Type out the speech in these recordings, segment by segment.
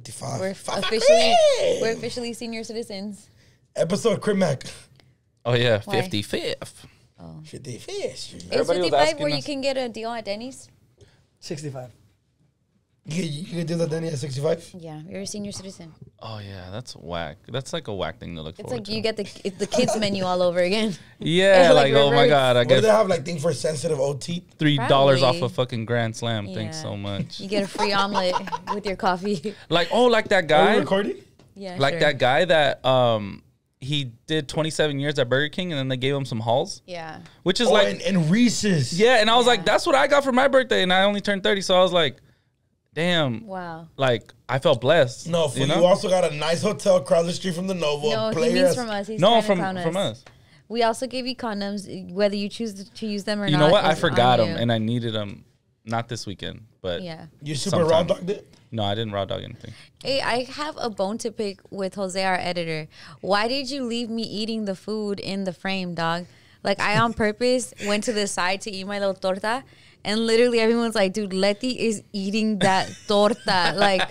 55. We're officially senior citizens. Episode Crib Mac. Oh, yeah. Why? 55th. Oh. 55th. Is Everybody was 55 asking where you us. can get a deal at Denny's? 65. You can do that then at 65? Yeah, you're a senior citizen. Oh, yeah. That's whack. That's like a whack thing to look It's forward like to. you get the kids menu all over again. Yeah, like like, oh, my reverse. God. I What do they get have, like, thing for sensitive OT? $3 Probably. off a fucking Grand Slam. Thanks Yeah. so much. You get a free omelet with your coffee. Like, oh, like that Are guy. you recording? Yeah, Like sure. that guy that he did 27 years at Burger King and then they gave him some halls, Yeah. which is Oh, like, and Reese's. yeah. And I was Yeah. like, that's what I got for my birthday. And I only turned 30. So I was like, damn, Wow. like I felt blessed. No, for you, know? also got a nice hotel across the street from the Nova. No, he Players. means from us. He's No, trying to from count us. We also gave you condoms, whether you choose to use them or not. You know what? I is forgot on them you. and I needed them. Not this weekend, but Yeah. You super raw sometime. dogged it? No, I didn't raw dog anything. Hey, I have a bone to pick with Jose, our editor. Why did you leave me eating the food in the frame, dog? Like, I on purpose went to the side to eat my little torta, and literally everyone's like, dude, Letty is eating that torta. Like,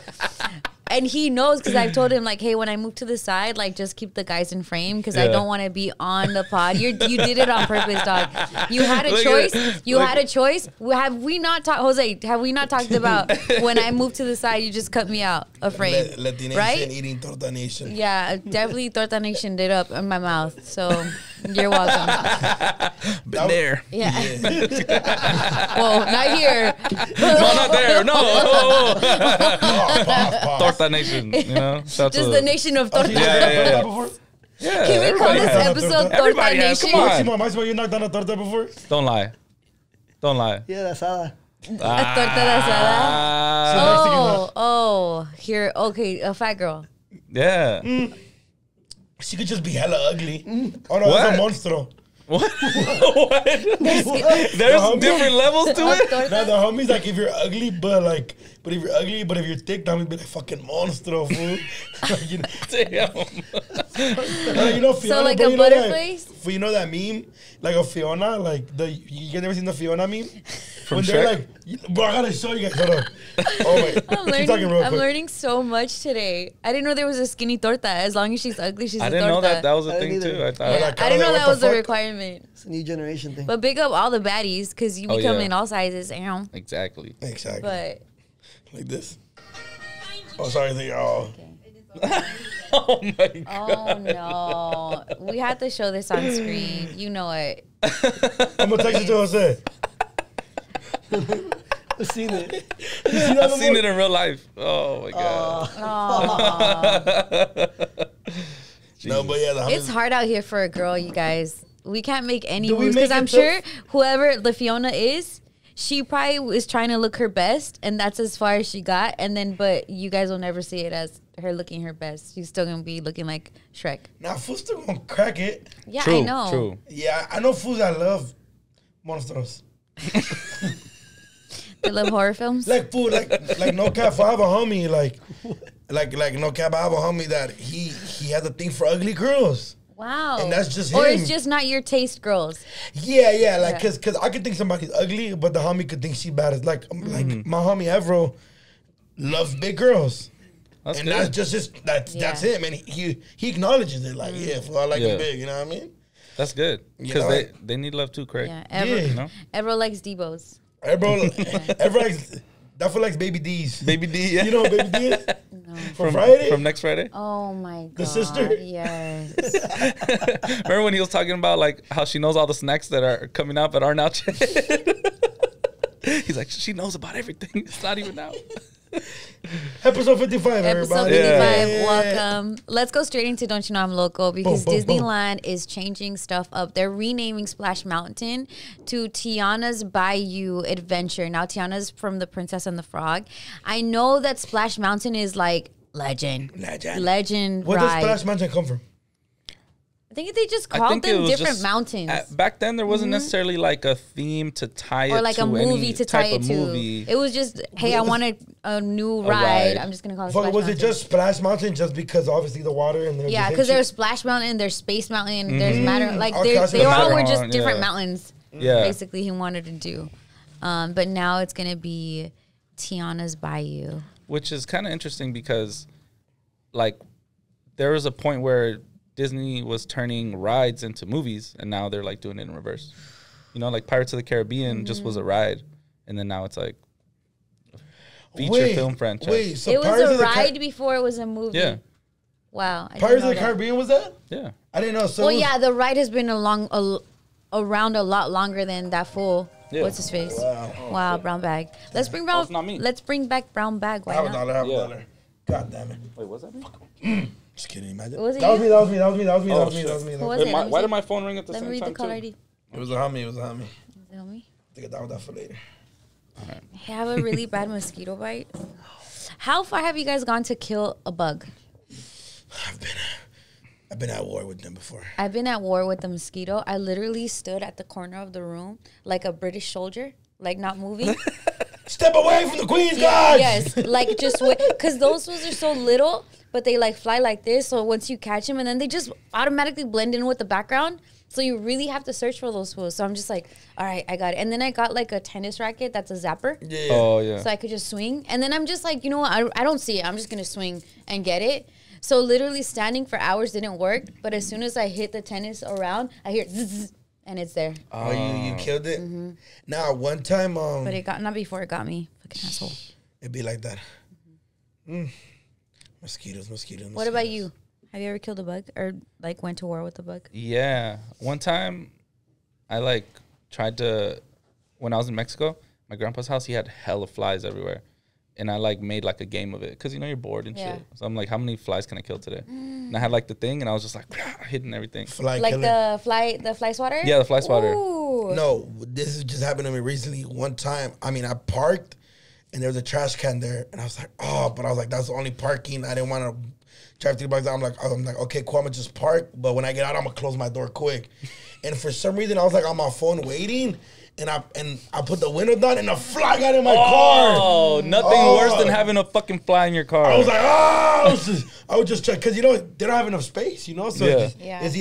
and he knows because I've told him, like, hey, when I move to the side, like, just keep the guys in frame because I Yeah. don't want to be on the pod. You did it on purpose, dog. You had a Look at choice. it. You Look had a choice. Have we not talked, Jose, have we not talked about when I moved to the side, you just cut me out a frame, Latination right? eating Torta Nation. Yeah, definitely Torta Nation did up in my mouth. So you're welcome. Been there. Yeah. Whoa, not here. No, not there. No. Oh, Pause. Torta Nation. You know? Shout Just to the nation of Torta. Yeah, yeah, yeah. Before? Yeah, Can we call everybody this has. episode Torta Everybody has. Nation? Come on. Maximo, Maximo, you knocked down a torta before? Don't lie. Don't lie. Yeah, that's all. A torta de asada. Ah, Oh, here. Okay, a fat girl. yeah. She could just be hella ugly. Oh no, What? that's a monstro. What? What? There's different levels to A it. Now torta. the homies like if you're ugly, but if you're ugly, but if you're thick, the homies be like fucking monstro, fool. Like, you know, Damn. like, you know Fiona, So like bro, a you know that- butterface? You know that meme, like of Fiona, like you guys never seen the Fiona meme? From When they're Shrek? like, bro, I gotta show you guys. Hold on. Oh wait, keep talking real I'm quick. learning so much today. I didn't know there was a skinny torta. As long as she's ugly, she's I a didn't torta. know that was a I thing didn't too. either. I thought. Yeah, Like, I didn't know what that the was a fuck? requirement. It's a new generation thing. But big up all the baddies because you Oh, be coming yeah. in all sizes. Ow. Exactly. Exactly. But Like this. Oh, sorry. Oh. Oh my god. oh no, we had to show this on screen. You know it. I'm gonna text it to Jose. I've seen it. You see that I've seen before? it in real life. Oh my god. Aw. No, but yeah, the It's homies. hard out here for a girl, you guys. We can't make any Do we moves make because I'm it sure tough? whoever the Fiona is, she probably is trying to look her best, and that's as far as she got. And then, but you guys will never see it as her looking her best. She's still gonna be looking like Shrek. Now, fools still gonna crack it. Yeah, True. I know. True. Yeah, I know fools that love monsters. They love horror films. Like fool, like no cap. I have a homie, like no cap. I have a homie that he has a thing for ugly girls. Wow. And that's just Or him. it's just not your taste, girls. Yeah, like Yeah. cause I could think somebody's ugly, but the homie could think she bad as like my homie Evro loves big girls. That's And good. that's just his that's Yeah. him, and he acknowledges it like yeah, fool, I like Yeah. it big, you know what I mean? That's good You because know, they like- they need love too, Craig. Yeah. Yeah. You know? Everyone likes Debo's. Everyone likes definitely likes Baby D's. Baby D. Yeah. You know what Baby D is? No. From Friday? From next Friday. Oh my god. The sister? Yes. Remember when he was talking about like how she knows all the snacks that are coming out but aren't out yet? He's like, she knows about everything. It's not even out. Episode 55, Episode everybody. 55, Yeah. welcome. Let's go straight into Don't You Know I'm Local because Boom, boom, boom. Disneyland is changing stuff up. They're renaming Splash Mountain to Tiana's Bayou Adventure. Now, Tiana's from The Princess and the Frog. I know that Splash Mountain is like legend Where does ride. Splash Mountain come from? I think they just I called think it them was different just- mountains. Back then, there wasn't necessarily like a theme to tie it or like to a movie any to tie type it of to. movie. It was just, hey, I want a new ride. ride. I'm just gonna call it Fuck, Splash was Mountain. it just Splash Mountain just because obviously the water and Yeah, because there's Splash Mountain, there's Space Mountain, there's Matter. Like Okay, I see they the all were Matterhorn, just different yeah. mountains. Yeah. Basically, he wanted to do. But now it's gonna be Tiana's Bayou. Which is kind of interesting because, like, there was a point where Disney was turning rides into movies, and now they're, like, doing it in reverse. You know, like Pirates of the Caribbean just was a ride, and then now it's, like, a feature film franchise. Wait, so It was Pirates a of the ride before it was a movie. Yeah. Wow. I didn't Pirates know of the that. Caribbean was that? Yeah. I didn't know. So Well, it was- yeah, the ride has been around a lot longer than that fool. Yeah. What's his face? Wow. Wow, brown bag. Let's bring it's not me. Let's bring back brown bag. Why Have a not? dollar, have a Yeah. dollar. God damn it. Wait, was that me? Just kidding, imagine. Was it That was you? me, that was me, that was me, that was me, Oh, that was me, shit. that was me. Who was Wait, it? Let me why see. did my phone ring at the Let same me read time, the caller too? ID. It was a homie, it was a homie. Tell me. Take it down with that for later. I have a really bad mosquito bite. How far have you guys gone to kill a bug? I've been at war with them before. I've been at war with the mosquito. I literally stood at the corner of the room like a British soldier, like not moving. Step away from the Queen's Guards! Yes, like just because those ones are so little, but they like fly like this. So once you catch them, and then they just automatically blend in with the background. So you really have to search for those fools. So I'm just like, all right, I got it. And then I got like a tennis racket that's a zapper. Yeah. Oh, yeah. So I could just swing. And then I'm just like, you know what? I don't see it. I'm just going to swing and get it. So literally standing for hours didn't work. But as soon as I hit the tennis around, I hear zzz, and it's there. Oh, you killed it? Now, one time, But it got, not before it got me. Fucking asshole. it'd be like that. Mosquitoes. What about you? Have you ever killed a bug or like went to war with a bug? Yeah. One time, I like tried to, when I was in Mexico, my grandpa's house, he had hella flies everywhere. And I like made like a game of it because, you know, you're bored and Yeah. shit. So I'm like, how many flies can I kill today? And I had like the thing and I was just like hitting everything. Fly Like killer? the fly swatter? Yeah, the fly swatter. Ooh. No, this has just happened to me recently. One time, I parked and there was a trash can there. And I was like, but I was like, that's the only parking. I didn't want to drive 3 blocks. I'm like, okay, cool, I'm going to just park. But when I get out, I'm going to close my door quick. And for some reason, I was like on my phone waiting. And I put the window down and a fly got in my car. Oh, nothing worse than having a fucking fly in your car. I was like, I would just check because you know they don't have enough space, you know. So Yeah. Yeah. it's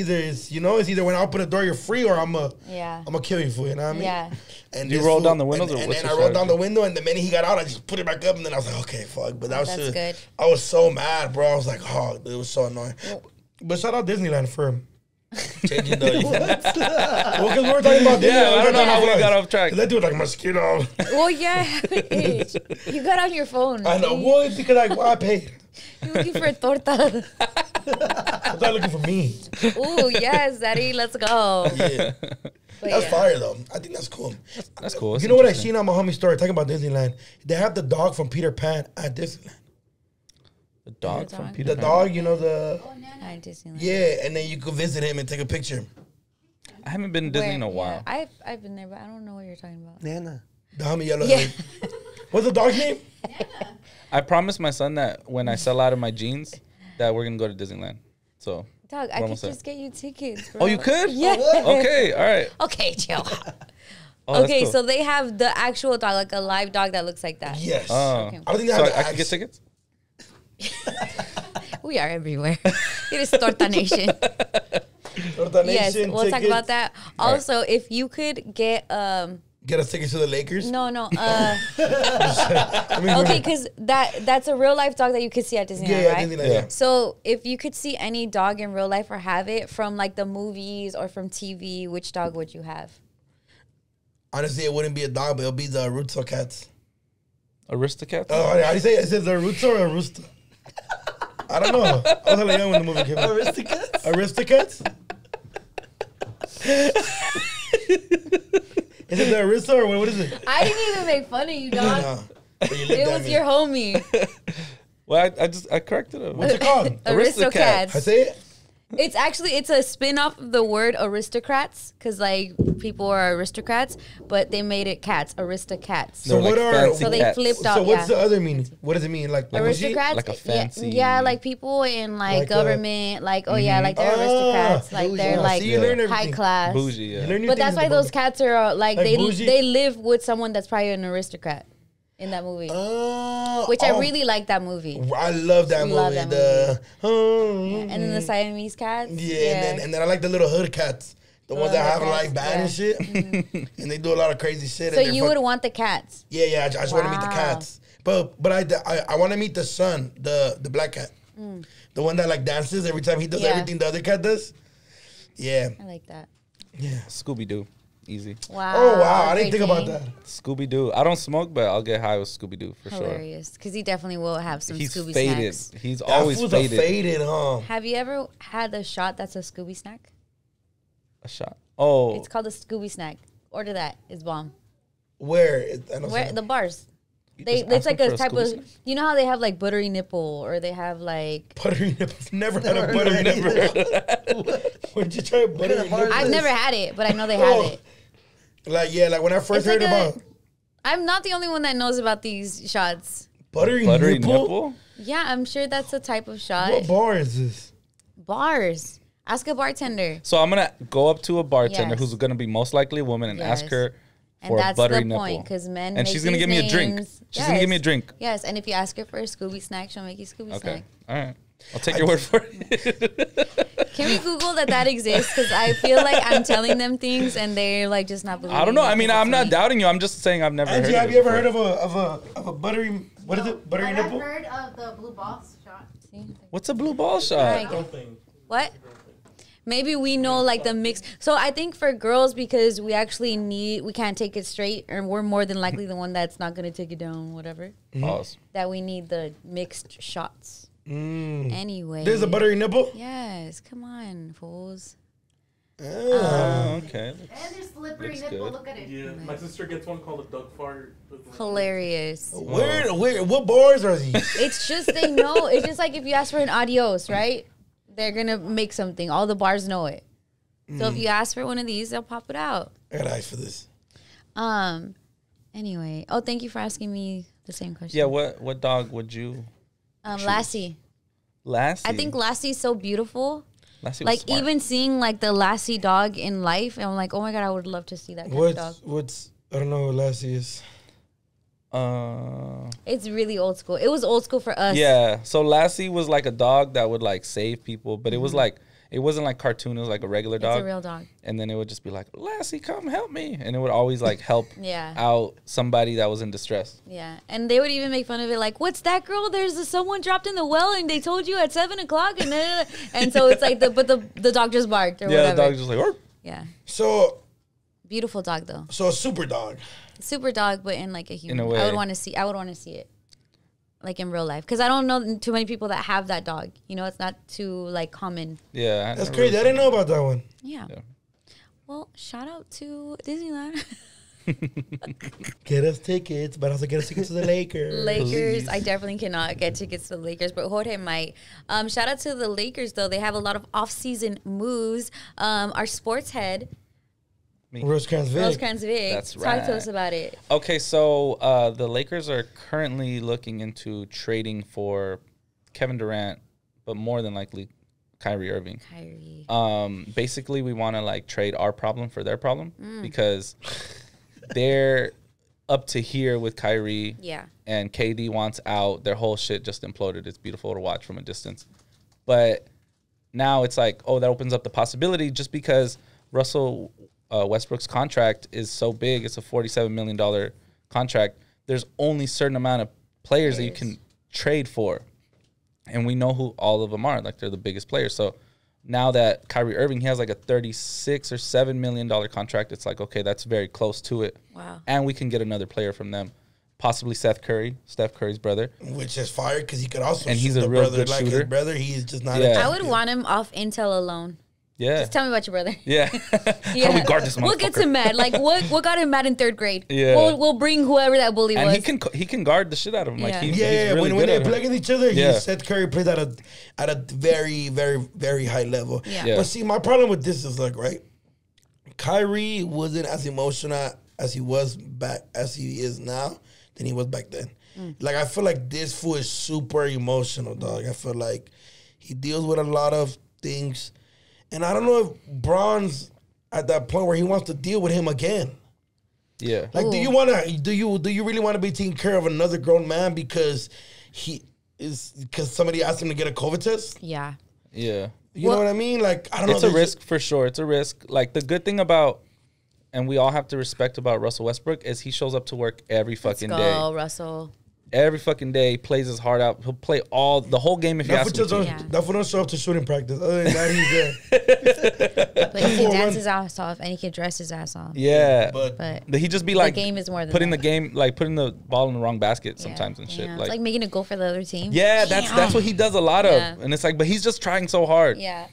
either when I open the door you're free or I'm gonna kill you for you know what I mean? Yeah. And You this rolled fool- down the windows, or and what's then your I rolled down strategy? the window, and the minute he got out, I just put it back up, and then I was like, okay, fuck. But that was That's good. I was so mad, bro. I was like, it was so annoying. But shout out Disneyland for changing the. Well, because we were talking about Disneyland. Yeah, I don't know how we flies. got off track. That dude like mosquito. Well, yeah. You got on your phone. I know. See? Well, because I paid. You're looking for a torta. I'm not looking for me. Ooh, yes, Daddy. Let's go. Yeah. But That's yeah. fire though. I think that's cool. That's cool. That's You know what I interesting. seen on my homie story talking about Disneyland? They have the dog from Peter Pan at Disneyland. The dog The from dog? Peter The Pan. dog, you know the At Disneyland. yeah, and then you could visit him and take a picture. I haven't been to Disney in a Where? while. Yeah, I've been there, but I don't know what you're talking about. Nana. The homie yellow. Yeah. What's the dog's name? I promised my son that when I sell out of my jeans, that we're gonna go to Disneyland. So. Dog, We're I could almost there. just get you tickets. Bro. Oh, you could? Yeah. Okay. All right. Okay, chill. Oh, that's Okay, cool. so they have the actual dog, like a live dog that looks like that. Yes. Oh. Okay. I don't think they So have I can get tickets. We are everywhere. It is Torta Nation. Torta Yes, Nation we'll talk tickets. about that. Also, if you could get Get us tickets to the Lakers. no I mean, okay, because that's a real life dog that you could see at Disneyland, Yeah, right? Disneyland. Yeah. So if you could see any dog in real life or have it from like the movies or from TV, which dog would you have? Honestly, it wouldn't be a dog, but it'll be the Rooster cats. Aristocats? Oh, how do you say it? Is it the Rooster or a Rooster? I don't know. I was hella young when the movie came out. Aristocats? Aristocats? Is it the Arista or what is it? I didn't even make fun of you, dog. No. But you looked It at was me. your homie. Well, I corrected him. What's it called? Aristocats. I say it? It's a spin-off of the word aristocrats, because like people are aristocrats, but they made it cats, aristocats. So They're what like are- fancy So they cats. flipped So off. what's Yeah. the other meaning? What does it mean? Like Aristocrats, Like a fancy- yeah, like people in like Like, government, like yeah, like they're Ah, aristocrats, like bougie. they're Ah, like see, you learn high everything. class. Bougie, You yeah. learn new But that's things why those about cats are like Like bougie? they live with someone that's probably an aristocrat in that movie, which I really like that movie. I love that movie. Love that the And then the Siamese cats, yeah, and then I like the little hood cats. The ones that have a live band and shit. And they do a lot of crazy shit. So you would want the cats? Yeah. I just want to meet the cats. But I want to meet the son, the black cat. The one that like dances every time he does everything the other cat does. Yeah. I like that. Yeah. Scooby-Doo. Easy. Wow. Oh, wow. I didn't think about that. Scooby-Doo. I don't smoke, but I'll get high with Scooby-Doo for sure. Hilarious. Because he definitely will have some He's Scooby faded. snacks. He's always That faded. faded, huh? Have you ever had a shot that's a Scooby snack? A shot. Oh. It's called a Scooby snack. Order that. It's bomb. Where? Where the bars. Just It's ask like them a for a type Scooby of, snack? you know how they have like buttery nipple, or they have like. Buttery nipple. Never had a buttery nipple. Where'd you try a buttery nipple? I've never had it, but I know they have it. Like when I first heard about I'm not the only one that knows about these shots. buttery nipple? Yeah, I'm sure that's a type of shot. What bar is this? Bars. Ask a bartender. So I'm going to go up to a bartender Yes. who's going to be most likely a woman and ask her And for a that's buttery the nipple. point, because men And make she's going to these give me a drink. names. She's going to give me a drink. Yes, and if you ask her for a Scooby snack, she'll make you Scooby Okay. snack. All right. I'll take your word for it. Can we Google that exists? Because I feel like I'm telling them things and they're like just not believing. I don't know. it I mean, because I'm it's not me. doubting you. I'm just saying I've never heard Angie, of have it you ever before. heard of a buttery? What is it? Buttery nipple? I've heard of the blue balls shot. What's a blue ball All shot? right, good. What? Maybe we know like the mix. So I think for girls, because we actually we can't take it straight, and we're more than likely the one that's not going to take it down, whatever. Pause. That we need the mixed shots. Anyway. There's a buttery nipple? Yes, come on, fools. Oh, okay. And there's slippery looks nipple. good. Look at it. Yeah, my sister gets one called a duck fart. Hilarious. Where? What bars are these? It's just they know. It's just like if you ask for an adios, right? They're gonna make something. All the bars know it. So if you ask for one of these, they'll pop it out. I got eyes for this. Anyway. Oh, thank you for asking me the same question. Yeah, what dog would you? Lassie. Lassie. I think Lassie's so beautiful. Lassie was Like smart. even seeing like the Lassie dog in life, and I'm like, oh my god, I would love to see that kind of dog. What's I don't know what Lassie is. It's really old school. It was old school for us. Yeah. So Lassie was like a dog that would like save people, but it was like it wasn't like cartoon. It was like a regular It's dog. a real dog. And then it would just be like, Lassie, come help me, and it would always like help Yeah. out somebody that was in distress. Yeah, and they would even make fun of it, like, "What's that, girl? There's someone dropped in the well, and they told you at 7 o'clock." And so it's like the dog just barked or Yeah, whatever. the dog's just like, "Arr." Yeah, So beautiful dog though. a super dog. Super dog, but in like a human. In a way. I would want to see it, like in real life, because I don't know too many people that have that dog. You know, it's not too like common. Yeah, That's crazy. I didn't know about that one. Yeah. Yeah. Well, shout out to Disneyland. Get us tickets, but also get us tickets to the Lakers. Lakers. I definitely cannot get tickets to the Lakers, but Jorge might. Shout out to the Lakers though. They have a lot of off-season moves. Our sports head, Rosecrans Vic. Rosecrans Vic. That's Talk right. to us about it. Okay, so the Lakers are currently looking into trading for Kevin Durant, but more than likely Kyrie Irving. Kyrie. Basically, we want to like trade our problem for their problem Mm. because they're up to here with Kyrie. Yeah. And KD wants out. Their whole shit just imploded. It's beautiful to watch from a distance. But now it's like, oh, that opens up the possibility just because Russell Westbrook's contract is so big. It's a $47 million contract. There's only a certain amount of players that you can trade for. And we know who all of them are. Like, they're the biggest players. So now that Kyrie Irving, he has like a $36 or $7 million contract, it's like, okay, that's very close to it. Wow. And we can get another player from them. Possibly Steph Curry's brother. Which is fired because he could also And shoot he's a the real brother good like shooter. his brother. He is just not. Yeah. I would want him off intel alone. Yeah. Just tell me about your brother. Yeah. How do we guard this motherfucker? What gets him mad? Like what got him mad in 3rd grade? Yeah. We'll bring whoever that bully And was. he can guard the shit out of him. Like Yeah. he's Yeah, really when good they at play it. against each other, Yeah. Seth Curry plays at a very, very, very high level. Yeah. Yeah. But see, my problem with this is like, right, Kyrie wasn't as emotional as he is now than he was back then. Like, I feel like this fool is super emotional, dog. I feel like he deals with a lot of things, and I don't know if Bron's at that point where he wants to deal with him again. Yeah. Like, do you really want to be taking care of another grown man because somebody asked him to get a COVID test? Yeah. Yeah. You know what I mean? Like, I don't know. It's a risk for sure. It's a risk. Like, the good thing about, and we all have to respect about Russell Westbrook, is he shows up to work every fucking Let's day. go, Russell. Every fucking day, plays his heart out. He'll play the whole game if he has to. That fool don't show up to shooting practice. Other than that, he's there. But he can dance his ass off and he can dress his ass off. Yeah, but he just be like, the game is more than putting that. the game, like putting the ball in the wrong basket sometimes and shit. It's like making a goal for the other team. Yeah, that's what he does a lot of, and it's like, but he's just trying so hard. Yeah,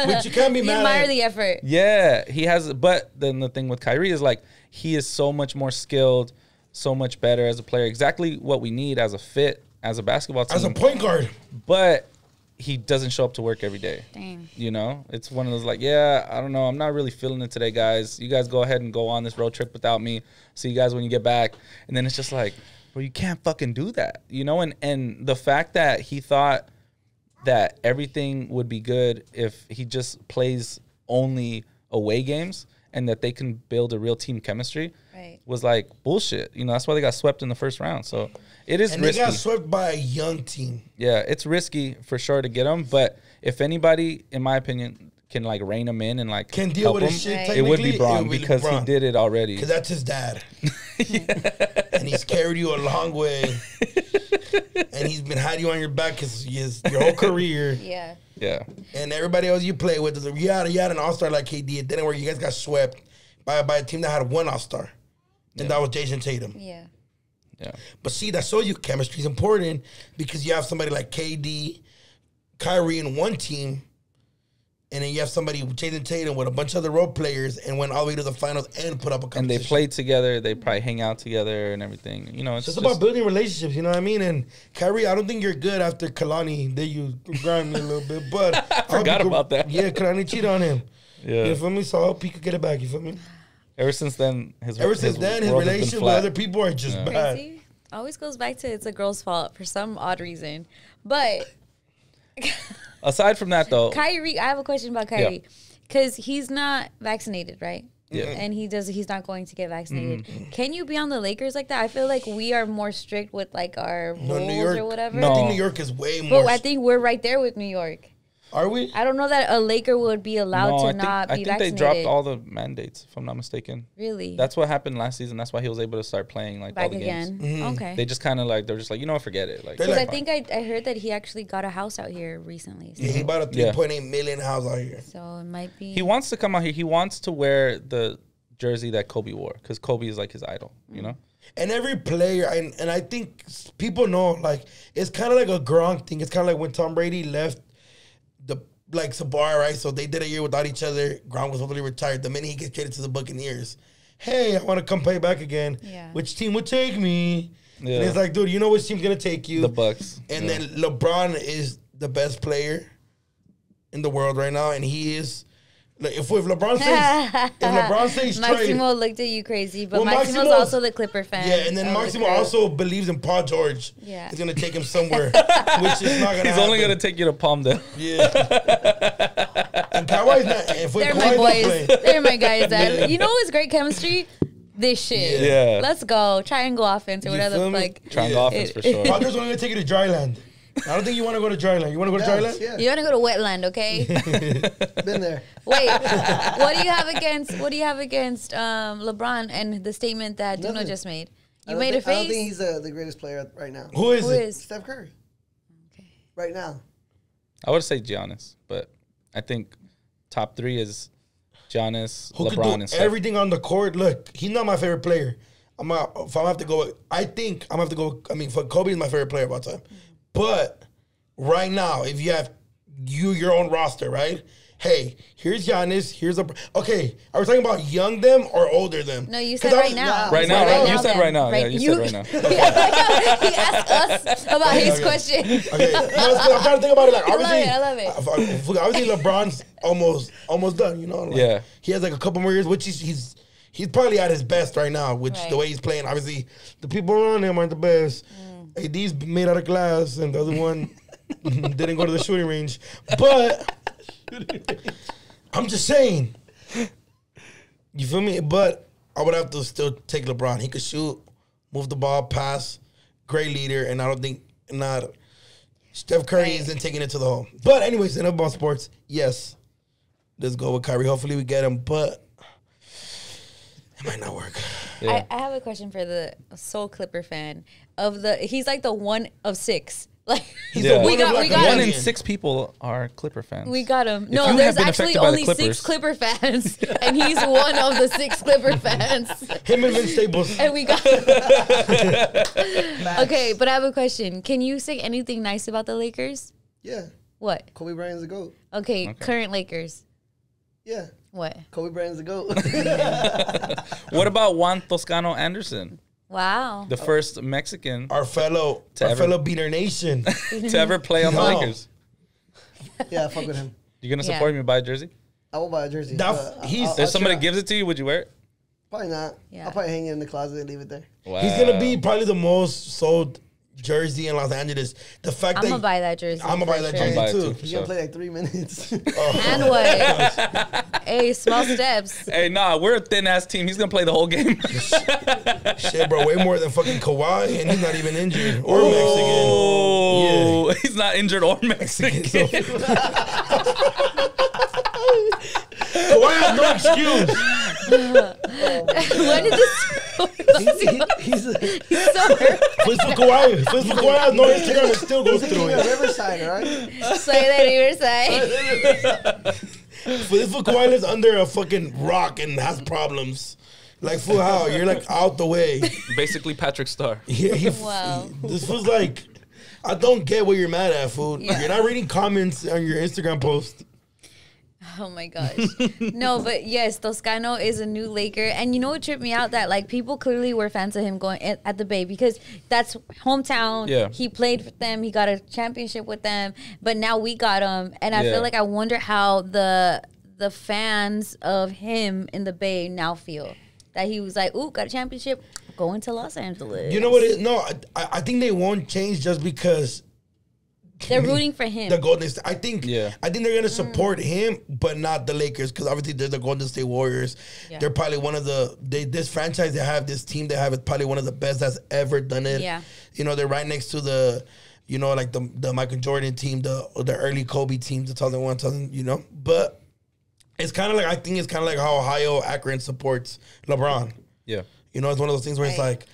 which you can't be mad admire at. the effort. Yeah, he has, but then the thing with Kyrie is like, he is so much more skilled, so much better as a player. Exactly what we need as a fit, as a basketball team. As a point guard. But he doesn't show up to work every day. Dang. You know? It's one of those like, yeah, I don't know. I'm not really feeling it today, guys. You guys go ahead and go on this road trip without me. See you guys when you get back. And then it's just like, well, you can't fucking do that. You know? And the fact that he thought that everything would be good if he just plays only away games and that they can build a real team chemistry was like bullshit. You know, that's why they got swept in the first round. So it is risky. And they got swept by a young team. Yeah, it's risky for sure to get them. But if anybody, in my opinion, can like rein him in and like can deal with his shit, right. It would be Braun because he did it already. Because that's his dad. And he's carried you a long way. And he's been hiding you on your back because your whole career. Yeah. Yeah. And everybody else you play with, you had an all-star like KD. It didn't work. You guys got swept by a team that had one all-star. And that was Jason Tatum. Yeah. Yeah. But see, that shows you chemistry is important because you have somebody like KD, Kyrie in one team, and then you have somebody, Jason Tatum, with a bunch of other role players and went all the way to the finals and put up a competition. And they played together. They probably hang out together and everything. You know, it's just about building relationships, you know what I mean? And Kyrie, I don't think you're good after Kalani. They you grind me a little bit, but I forgot about that. Yeah, Kalani cheated on him. Yeah. You feel me? So I hope he could get it back, you feel me? Ever since then, his world relationship with other people are just bad. Crazy. Always goes back to it's a girl's fault for some odd reason. But aside from that, though, Kyrie, I have a question about Kyrie because he's not vaccinated, right? Yeah. And he's not going to get vaccinated. Mm-hmm. Can you be on the Lakers like that? I feel like we are more strict with like our rules or whatever. No. I think New York is way more. But I think we're right there with New York. Are we? I don't know that a Laker would be allowed to not be vaccinated. I think they dropped all the mandates, if I'm not mistaken. Really? That's what happened last season. That's why he was able to start playing like back all the again. games. Mm-hmm. Okay. They just kind of like, they're just like, you know, forget it. Like, because I think I heard that he actually got a house out here recently. So. Yeah, he bought a $3.8 million house out here. So it might be. He wants to come out here. He wants to wear the jersey that Kobe wore because Kobe is like his idol, you know? And every player, and I think people know, like, it's kind of like a Gronk thing. It's kind of like when Tom Brady left Sabar, right? So they did a year without each other. Gronk was totally retired. The minute he gets traded to the Buccaneers, hey, I want to come play back again. Yeah. Which team would take me? Yeah. And it's like, dude, you know which team's going to take you? The Bucks. And then LeBron is the best player in the world right now, and he is. Like, if LeBron says trade, Maximo looked at you crazy, but Maximo's also the Clipper fan. Yeah, and then Maximo also believes in Paul George. Yeah, he's gonna take him somewhere, which is not gonna. He's only gonna take you to Palmdale. Yeah, and Kawhi's not. They're my boys. They're my guys. That you know what's great chemistry? This shit. Yeah. Let's go triangle offense or whatever. Like triangle offense for sure. Paul George's only gonna take you to Dryland. I don't think you want to go to Dryland. You want to go to Dryland? Yeah. You want to go to Wetland, okay? Been there. Wait, what do you have against LeBron and the statement that Duno just made? You made a face. I don't think he's the greatest player right now. Who is? Steph Curry. Okay. Right now. I would say Giannis, but I think top 3 is Giannis, Who LeBron, could and do Steph. everything on the court. Look, he's not my favorite player. If I have to go, I think I'm gonna have to go. I mean, Kobe is my favorite player of all time. But right now, if you have your own roster, right? Hey, here's Giannis. Here's okay. Are we talking about young them or older them? No, you said right now. Right now. Right You now said then. right now. Yeah, you said right now. He asked us about his question. Okay, no, I'm trying to think about it. Like, obviously, I love it. Obviously, LeBron's almost done. You know, like, yeah. He has like a couple more years, which he's probably at his best right now. Which the way he's playing, obviously, the people around him aren't the best. AD's made out of glass, and the other one didn't go to the shooting range. But I'm just saying, you feel me? But I would have to still take LeBron. He could shoot, move the ball, pass, great leader, and I don't think Steph Curry Right. isn't taking it to the hole. But anyways, enough about sports. Yes, let's go with Kyrie. Hopefully we get him, but it might not work. Yeah. I have a question for the Soul Clipper fan. He's like the one of 6. Like He's Yeah. the we one got of we like got One him. in million. 6 people are Clipper fans. We got him. you No, have there's been actually affected by the only 6 Clippers- Clipper fans, and he's one of the 6 Clipper fans. Him and Vince Staples. And we got. Okay, but I have a question. Can you say anything nice about the Lakers? Yeah. What? Kobe Bryant's the GOAT. Okay, current Lakers. Yeah. What? Kobe Bryant's the GOAT. What about Juan Toscano Anderson, Wow. the first Mexican Our fellow Beater Nation. to ever play on the Yo. Lakers? Yeah, fuck with him. You gonna Yeah. support me buy a jersey? I will buy a jersey. That- but he's- I'll If somebody try. gives it to you, would you wear it? Probably not. Yeah. I'll probably hang it in the closet and leave it there. Wow. He's gonna be probably the most sold jersey in Los Angeles. The fact I'm that gonna buy that jersey. I'm gonna buy that for jersey buy it too. too. He's Sure. gonna play like 3 minutes. And what? Hey, small steps. Hey, nah, we're a thin ass team. He's gonna play the whole game. Shit, bro, way more than fucking Kawhi, and he's not even injured or Oh, he's not injured or Mexican. Mexican. So, Kawhi has no excuse. When did this? he's He's so hurt. Flips for Kawhi. Flips for Kawhi has no Instagram and still goes the through king of it. Riverside, right? Say that Riverside. Flips for Kawhi lives under a fucking rock and has problems. Like, fool, how? You're like out the way. Basically, Patrick Starr. Wow. This feels like, I don't get what you're mad at, fool. Yeah. You're not reading comments on your Instagram post. Oh my gosh. No, but yes, Toscano is a new Laker. And you know what tripped me out? That like people clearly were fans of him going at the Bay because that's hometown. Yeah. He played for them. He got a championship with them. But now we got him. And I Yeah. feel like I wonder how the fans of him in the Bay now feel. That he was like, ooh, got a championship, going to Los Angeles. You know what it is? No, I think they won't change just because They're rooting for him. the Golden State. I think Yeah. they're gonna support him, but not the Lakers, because obviously they're the Golden State Warriors. Yeah. They're probably one of this franchise they have, this team they have is probably one of the best that's ever done it. Yeah. You know, they're right next to the, you know, like the Michael Jordan team, the early Kobe team, the 2001, 2000, you know. But it's kind of like, I think it's kind of like how Ohio Akron supports LeBron. Yeah. You know, it's one of those things where it's Right. like,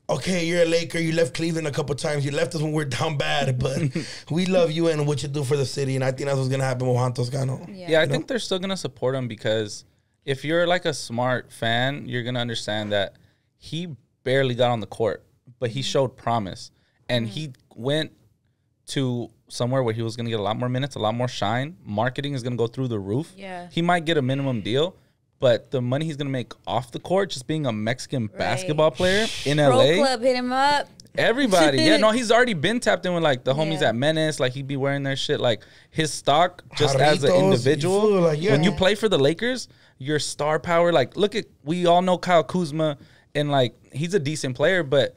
okay, you're a Laker. You left Cleveland a couple times. You left us when we're down bad, but we love you and what you do for the city. And I think that's what's gonna happen with Juan Toscano. Yeah, I think they're still gonna support him because if you're like a smart fan, you're gonna understand that he barely got on the court, but he showed promise, and he went to somewhere where he was gonna get a lot more minutes, a lot more shine. Marketing is gonna go through the roof. Yeah. He might get a minimum deal, but the money he's gonna make off the court, just being a Mexican basketball player in Pro LA, Club hit him up. everybody, yeah, no, he's already been tapped in with like the homies Yeah. at Menace, like he'd be wearing their shit, like his stock just as an Jarritos, individual. you feel like, yeah. When you play for the Lakers, your star power, like look at, we all know Kyle Kuzma, and like he's a decent player, but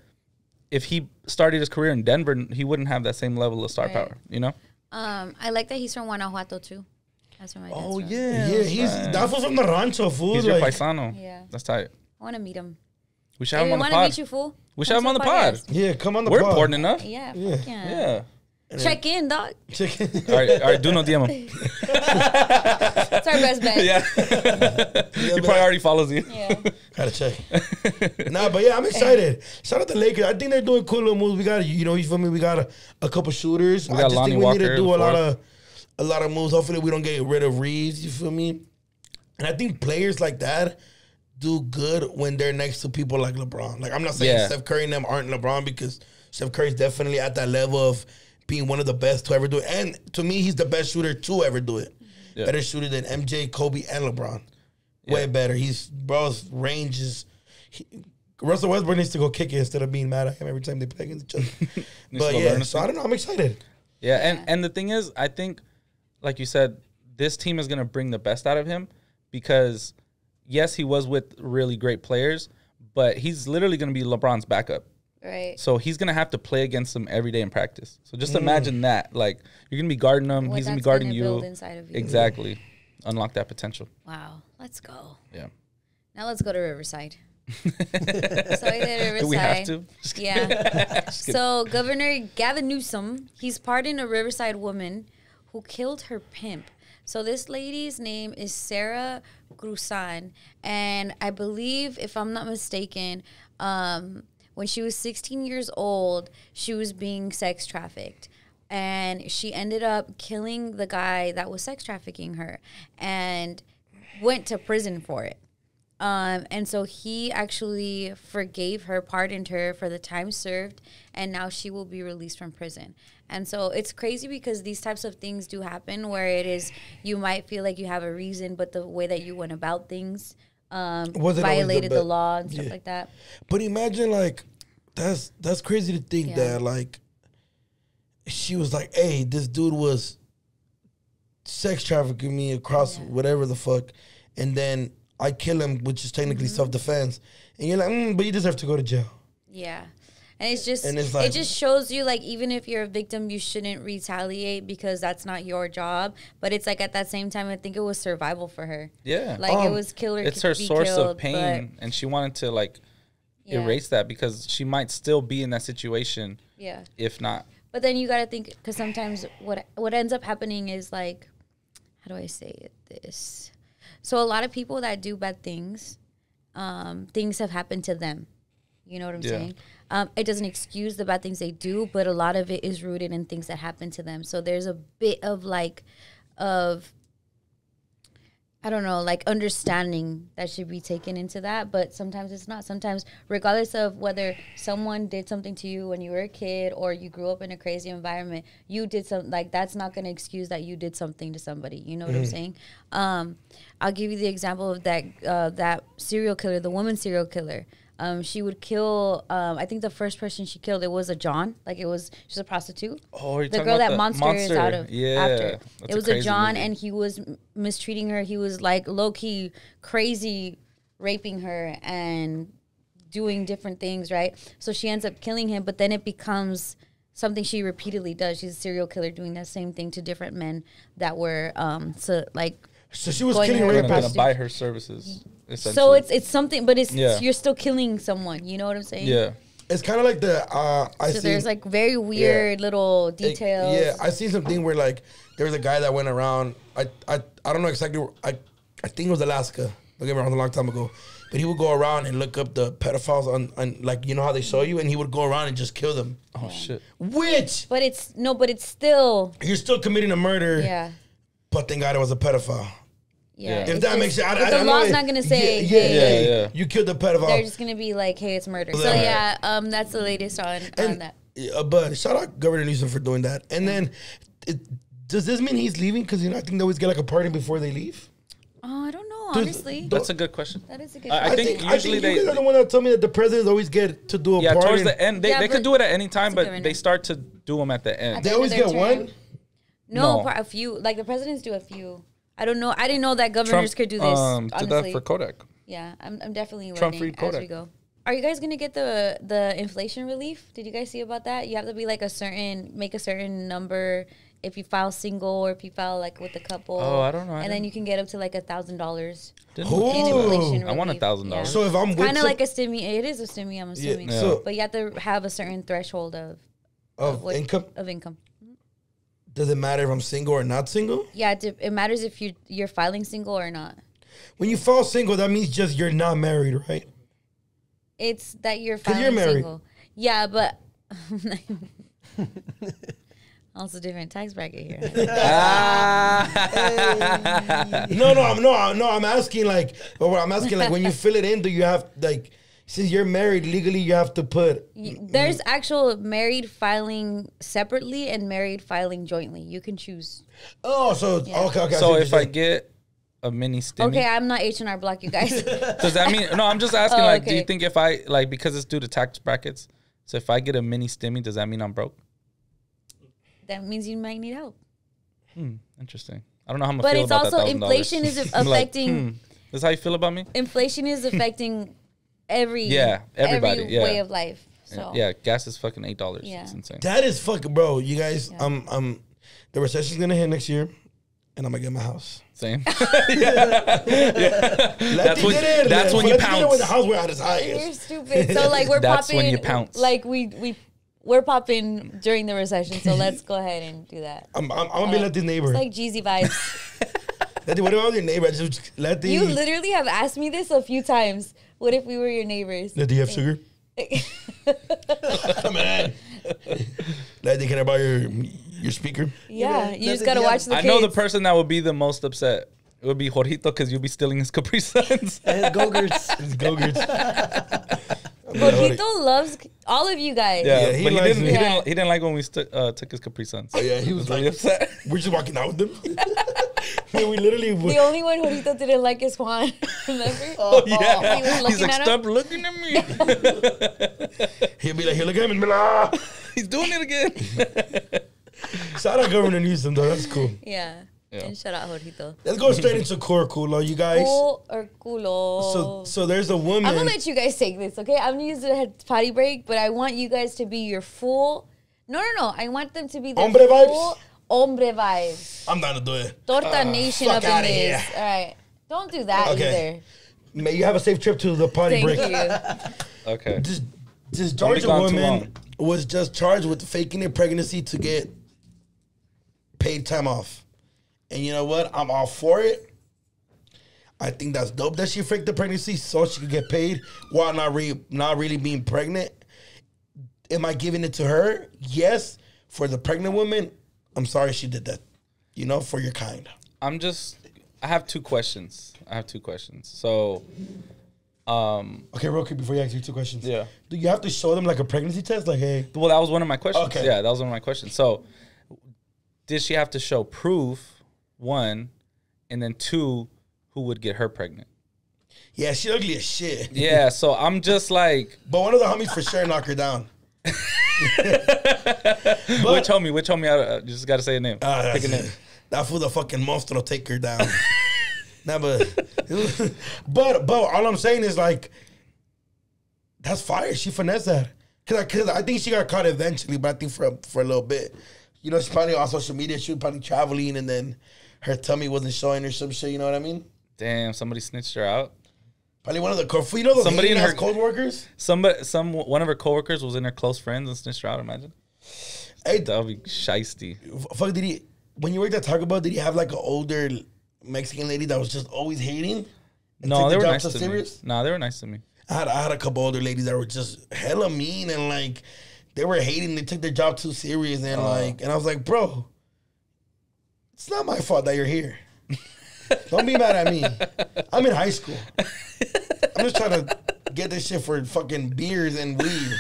if he started his career in Denver, he wouldn't have that same level of star Right. power, you know? I like that he's from Guanajuato too. That's where my dad's from. Yeah, that's what's from the rancho, fool. He's your Like, paisano. Yeah. That's tight. I want to meet him. We should have Hey, him we on the want to pod. meet you, fool. We should Come have him on to the pod. podcast. yeah, come on the We're pod. important enough. Yeah, Yeah. fuck yeah. Yeah. Check in, dog. All right, do no DM him. It's our best bet. Yeah. He probably already follows you. Yeah. Gotta check. Nah, but yeah, I'm excited. Shout out to Lakers. I think they're doing cool little moves. We got, you know, you feel me? We got a couple shooters. We I got just Lonnie think we need to Walker, do the a lot of moves. Hopefully, we don't get rid of Reeves. You feel me? And I think players like that do good when they're next to people like LeBron. Like, I'm not saying Yeah. Steph Curry and them aren't LeBron, because Steph Curry's definitely at that level of being one of the best to ever do it. And to me, he's the best shooter to ever do it. Yeah. Better shooter than MJ, Kobe, and LeBron. Way better. Bro's range is. Russell Westbrook needs to go kick it instead of being mad at him every time they play against each other. But to yeah, learn so I don't know. I'm excited. Yeah, and the thing is, I think, like you said, this team is going to bring the best out of him because, yes, he was with really great players, but he's literally going to be LeBron's backup. Right. So he's going to have to play against him every day in practice. So just imagine that. Like, you're going to be guarding him. What He's going to be that's guarding gonna you. build inside of you. Exactly. Unlock that potential. Wow. Let's go. Yeah. Now let's go to Riverside. Soy de Riverside. Do we have to? Just kidding. Yeah. Just kidding. So Governor Gavin Newsom, he's pardoned a Riverside woman who killed her pimp. So this lady's name is Sarah Grusan, and I believe, if I'm not mistaken, when she was 16 years old, she was being sex trafficked. And she ended up killing the guy that was sex trafficking her and went to prison for it. And so he actually forgave her, pardoned her for the time served, and now she will be released from prison. And so it's crazy because these types of things do happen where it is, you might feel like you have a reason, but the way that you went about things violated the law and stuff like that. But imagine, like, that's crazy to think that, like, she was like, hey, this dude was sex trafficking me across whatever the fuck, and then I kill him, which is technically self-defense. And you're like, but you deserve to go to jail. Yeah. And it's just, like, it just shows you, like, even if you're a victim, you shouldn't retaliate because that's not your job. But it's like, at that same time, I think it was survival for her. Yeah. Like, it was kill or it's her be source killed, of pain, and she wanted to, like, erase that because she might still be in that situation. Yeah. If not. But then you got to think, because sometimes what ends up happening is, like, how do I say this? So a lot of people that do bad things, things have happened to them. You know what I'm saying? It doesn't excuse the bad things they do, but a lot of it is rooted in things that happen to them. So there's a bit of, like, I don't know, like, understanding that should be taken into that, but sometimes it's not. Sometimes, regardless of whether someone did something to you when you were a kid or you grew up in a crazy environment, you did something, like, that's not going to excuse that you did something to somebody. You know what I'm saying? I'll give you the example of that serial killer, the woman serial killer. She would kill, I think the first person she killed, it was a John. Like, she's a prostitute. Oh, you're the talking girl about that Monster is out of. After. That's It was a John, movie. and he was mistreating her. He was, like, low-key crazy raping her and doing different things, right? So she ends up killing him, but then it becomes something she repeatedly does. She's a serial killer doing that same thing to different men that were, so she was killing We're rapists. going to buy her services. So it's something, but you're still killing someone. You know what I'm saying? Yeah. It's kind of like there's, like, very weird little details. I seen something where, like, there was a guy that went around. I don't know exactly. I think it was Alaska. Don't get me wrong, a long time ago. But he would go around and look up the pedophiles on like, you know how they show you, and he would go around and just kill them. Oh shit. But it's still. You're still committing a murder. Yeah. But thank God it was a pedophile. Yeah. If that makes sense, the law's not gonna say, hey, you killed the pedophile. They're just gonna be like, hey, it's murder. So that's the latest on that. But shout out Governor Newsom for doing that. And then, does this mean he's leaving? Because I think they always get, like, a pardon before they leave. Oh, I don't know, honestly. That's a good question. That is a good I think usually you guys are the one that told me that the presidents always get to do a pardon. towards the end. They could do it at any time, but but they start to do them at the end. They always get one? No, a few. Like, the presidents do a few. I don't know. I didn't know that governors could do this. Did that for Kodak. Yeah, I'm definitely Trump learning freed Kodak. as we go. Are you guys gonna get the inflation relief? Did you guys see about that? You have to be, like, make a certain number if you file single or if you file, like, with a couple. Oh, I don't know. And then you can get up to, like, $1,000. Oh, I want $1,000. So if I'm with kind of like a stimmy, it is a stimmy. I'm assuming. Yeah. So, but you have to have a certain threshold of income. Of income. Does it matter if I'm single or not single? Yeah, it matters if you're filing single or not. When you file single, that means just you're not married, right? It's that you're filing you're married. single. Yeah, but also different tax bracket here. I'm asking like when you fill it in, do you have like since you're married legally, you have to put. There's actual married filing separately and married filing jointly. You can choose. Oh, so okay. So if I get a mini stimmy, okay, I'm not H&R Block, you guys. does that mean? No, I'm just asking. Do you think if I because it's due to tax brackets? So if I get a mini stimmy, does that mean I'm broke? That means you might need help. Interesting. I don't know how I'm gonna but feel it's about also that $1,000. inflation is affecting. Like, That's how you feel about me? Inflation is affecting everybody. Every way of life. So yeah, gas is fucking $8. Yeah. It's insane. That is fucking bro. You guys, the recession's gonna hit next year. and I'm gonna get my house. Same. That's when you When pounce. the house were at its You're highest. stupid. So like we're That's popping. when you pounce. Like we're popping during the recession. So let's go ahead and do that. I'm gonna be let the neighbor. It's like Jeezy vibes. What about your neighbor? Just let the. You literally have asked me this a few times. What if we were your neighbors? Let the have sugar. Man. Let they care about your speaker. Yeah, Yeah, you just let gotta the- watch the I kids. know the person that would be the most upset. It would be Jorgito because you'll be stealing his Capri Suns. And Go-Gurts. It's Go-Gurts. Jorgito loves all of you guys. Yeah, Yeah, he but likes he me. didn't like when we took his Capri Suns. Oh, yeah, he was really like, upset. we're just walking out with them. Man, we literally. The only one Jorgito didn't like is Juan. Remember? Oh yeah, He was he's looking like, at him. stop looking at me. He'll be like, here, look at him. And be like, ah. He's doing it again. Shout out Governor Newsom, though. That's cool. Yeah. Yeah. And shout out Jorgito. Let's go straight into core culo, you guys. Cool or culo? So there's a woman. I'm gonna let you guys take this, okay? I'm gonna use the potty break, but I want you guys to be your full. No. I want them to be their Hombre vibes? full hombre vibes. I'm down to do it. Torta Nation fuck up in outta this. here. All right. Don't do that Okay. May you have a safe trip to the party either. break. Thank you. Okay. This Don't be Georgia gone too woman long. was just charged with faking a pregnancy to get paid time off. And you know what? I'm all for it. I think that's dope that she faked the pregnancy so she could get paid while not really being pregnant. Am I giving it to her? Yes. For the pregnant woman, I'm sorry she did that. You know, for your kind. I have two questions. So, Okay, real quick before you ask your two questions. Yeah. Do you have to show them like a pregnancy test? Like, hey. well, that was one of my questions. Okay. Yeah, that was one of my questions. So, did she have to show proof, one, and then two, who would get her pregnant? Yeah, she ugly as shit. Yeah, so I'm just like, But one of the homies for sure knock her down. which homie? You just got to say a name. Pick a name. That fool, the fucking monster will take her down. Nah, but all I'm saying is like, that's fire. She finessed that. Cause I think she got caught eventually, but I think for a little bit. You know, she's probably on social media. She was probably traveling, and then her tummy wasn't showing or some shit. You know what I mean? Damn, somebody snitched her out. Probably one of the you know those Somebody in her cold workers. One of her coworkers was in her close friends and snitched her out. Imagine. Hey, That would be shiesty. fuck, did he? When you worked at Taco Bell, did he have like an older Mexican lady that was just always hating? And No, took they the were job nice so to serious? me. No, they were nice to me. I had a couple older ladies that were just hella mean and like they were hating. They took their job too serious and and I was like, bro, it's not my fault that you're here. Don't be mad at me. I'm in high school. I'm just trying to get this shit for fucking beers and weed.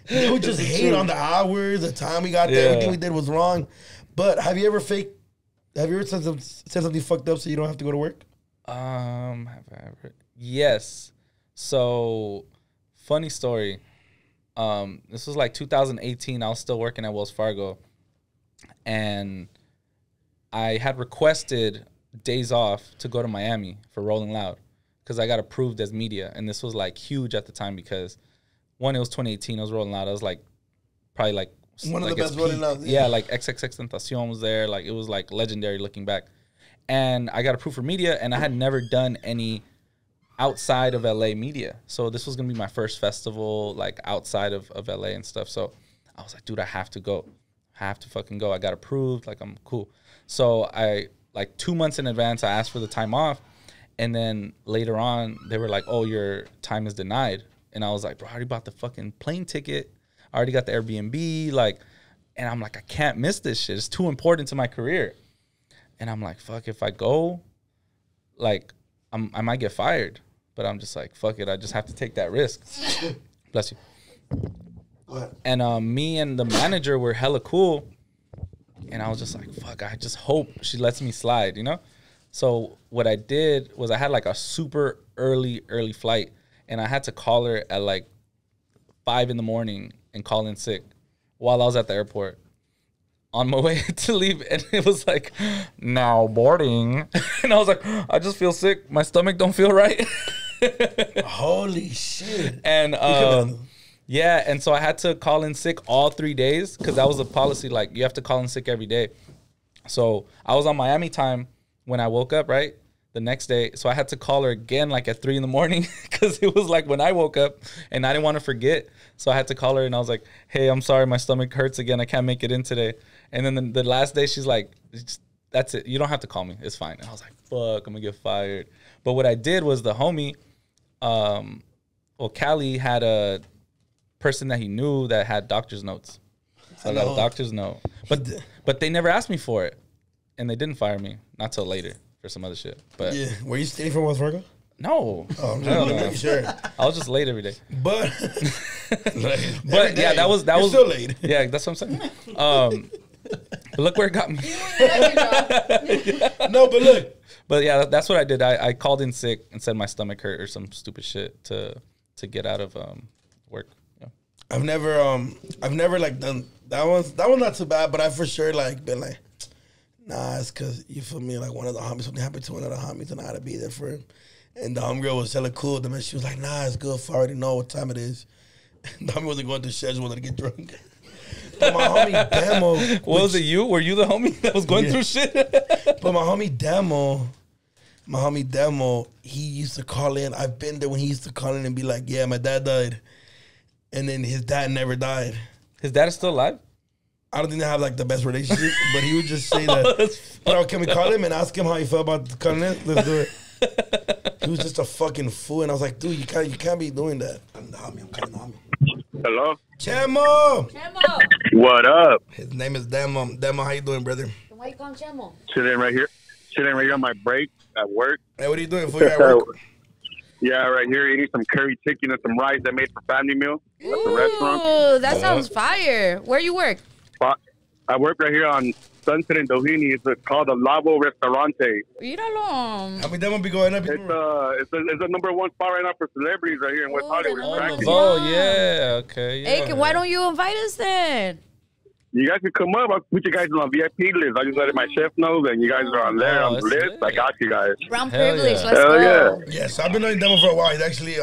They would just hate on the hours, the time we got there, everything we did was wrong. But have you ever said something fucked up so you don't have to go to work? Have I ever? Yes. So, funny story. This was like 2018. I was still working at Wells Fargo, and I had requested days off to go to Miami for Rolling Loud because I got approved as media, and this was like huge at the time because one, it was 2018. It was Rolling Loud. I was like probably like One of like the its best Rolling peak. Louds, Yeah, yeah. like XXX Tentacion was there. Like it was like legendary looking back, and I got approved for media, and I had never done any outside of LA media. So this was gonna be my first festival like outside of LA and stuff. So I was like, dude, I have to go. I have to fucking go. I got approved. Like I'm cool. So I like 2 months in advance I asked for the time off. And then later on they were like, oh, your time is denied. And I was like, bro, I already bought the fucking plane ticket. I already got the Airbnb. Like, and I'm like, I can't miss this shit. It's too important to my career. And I'm like, fuck, if I go, like I might get fired. But I'm just like, fuck it. I just have to take that risk. Bless you. What? And me and the manager were hella cool. And I was just like, fuck, I just hope she lets me slide, you know? So what I did was I had like a super early flight. And I had to call her at like 5 a.m. and call in sick while I was at the airport. On my way to leave, and it was like, now boarding. And I was like, I just feel sick. My stomach don't feel right. Holy shit. And could've- yeah, and so I had to call in sick all 3 days because that was a policy. Like you have to call in sick every day. So I was on Miami time when I woke up, right? The next day. So I had to call her again like at 3 a.m. because it was like when I woke up and I didn't want to forget. So I had to call her and I was like, hey, I'm sorry. My stomach hurts again. I can't make it in today. And then the last day she's like, that's it. You don't have to call me. It's fine. And I was like, fuck, I'm going to get fired. But what I did was the homie, Cali had a person that he knew that had doctor's notes. So I got a doctor's note. But they never asked me for it. And they didn't fire me. Not till later for some other shit. But Yeah. Were you stealing from Wells Fargo? no. Oh, Hell no. no. Sure. I was just late every day. But, But yeah, that was still late. Yeah, that's what I'm saying. But look where it got me. No, but look. But yeah, that's what I did. I called in sick and said my stomach hurt or some stupid shit to get out of work. Yeah. I've never like done that one. That one's not too bad, but I for sure like been like, nah, it's because you feel me. Like one of the homies, something happened to one of the homies, and I had to be there for him. And the homegirl was hella cool. The man, she was like, nah, it's good. I already know what time it is. And the homie wasn't going to schedule, wanted to get drunk. But my homie Demo, What was it? You were you the homie that was going through shit? but my homie Demo, he used to call in. I've been there when he used to call in and be like, yeah, my dad died. And then his dad never died. His dad is still alive. I don't think they have like the best relationship, but he would just say that, bro, can we call him and ask him how he felt about calling in? Let's do it. He was just a fucking fool, and I was like, dude, you can't be doing that. I'm calling the homie. Hello? Chemo! Chemo. What up? His name is Demo. Demo, how you doing, brother? Why you call him Chemo? Sitting right here. Sitting right here on my break at work. Hey, what are you doing for you at work? Yeah, right here eating some curry chicken and some rice that made for family meal at the restaurant. Ooh, that sounds fire. Where you work? I work right here on Sunset and Doheny. It's called the Lavo Restaurante. Míralo. How many Demo be going up? It's a number one spot right now for celebrities right here in West Oh, Hollywood. the It's number cracking. one. Oh yeah, okay. Yeah. Hey, why don't you invite us then? You guys can come up. I'll put you guys on a VIP list. I just let my chef know that you guys are on there on the that's list. lit. I got you guys. Brown Hell privilege. yeah. Let's Hell go. yeah. Yes, I've been knowing Demo for a while. He's actually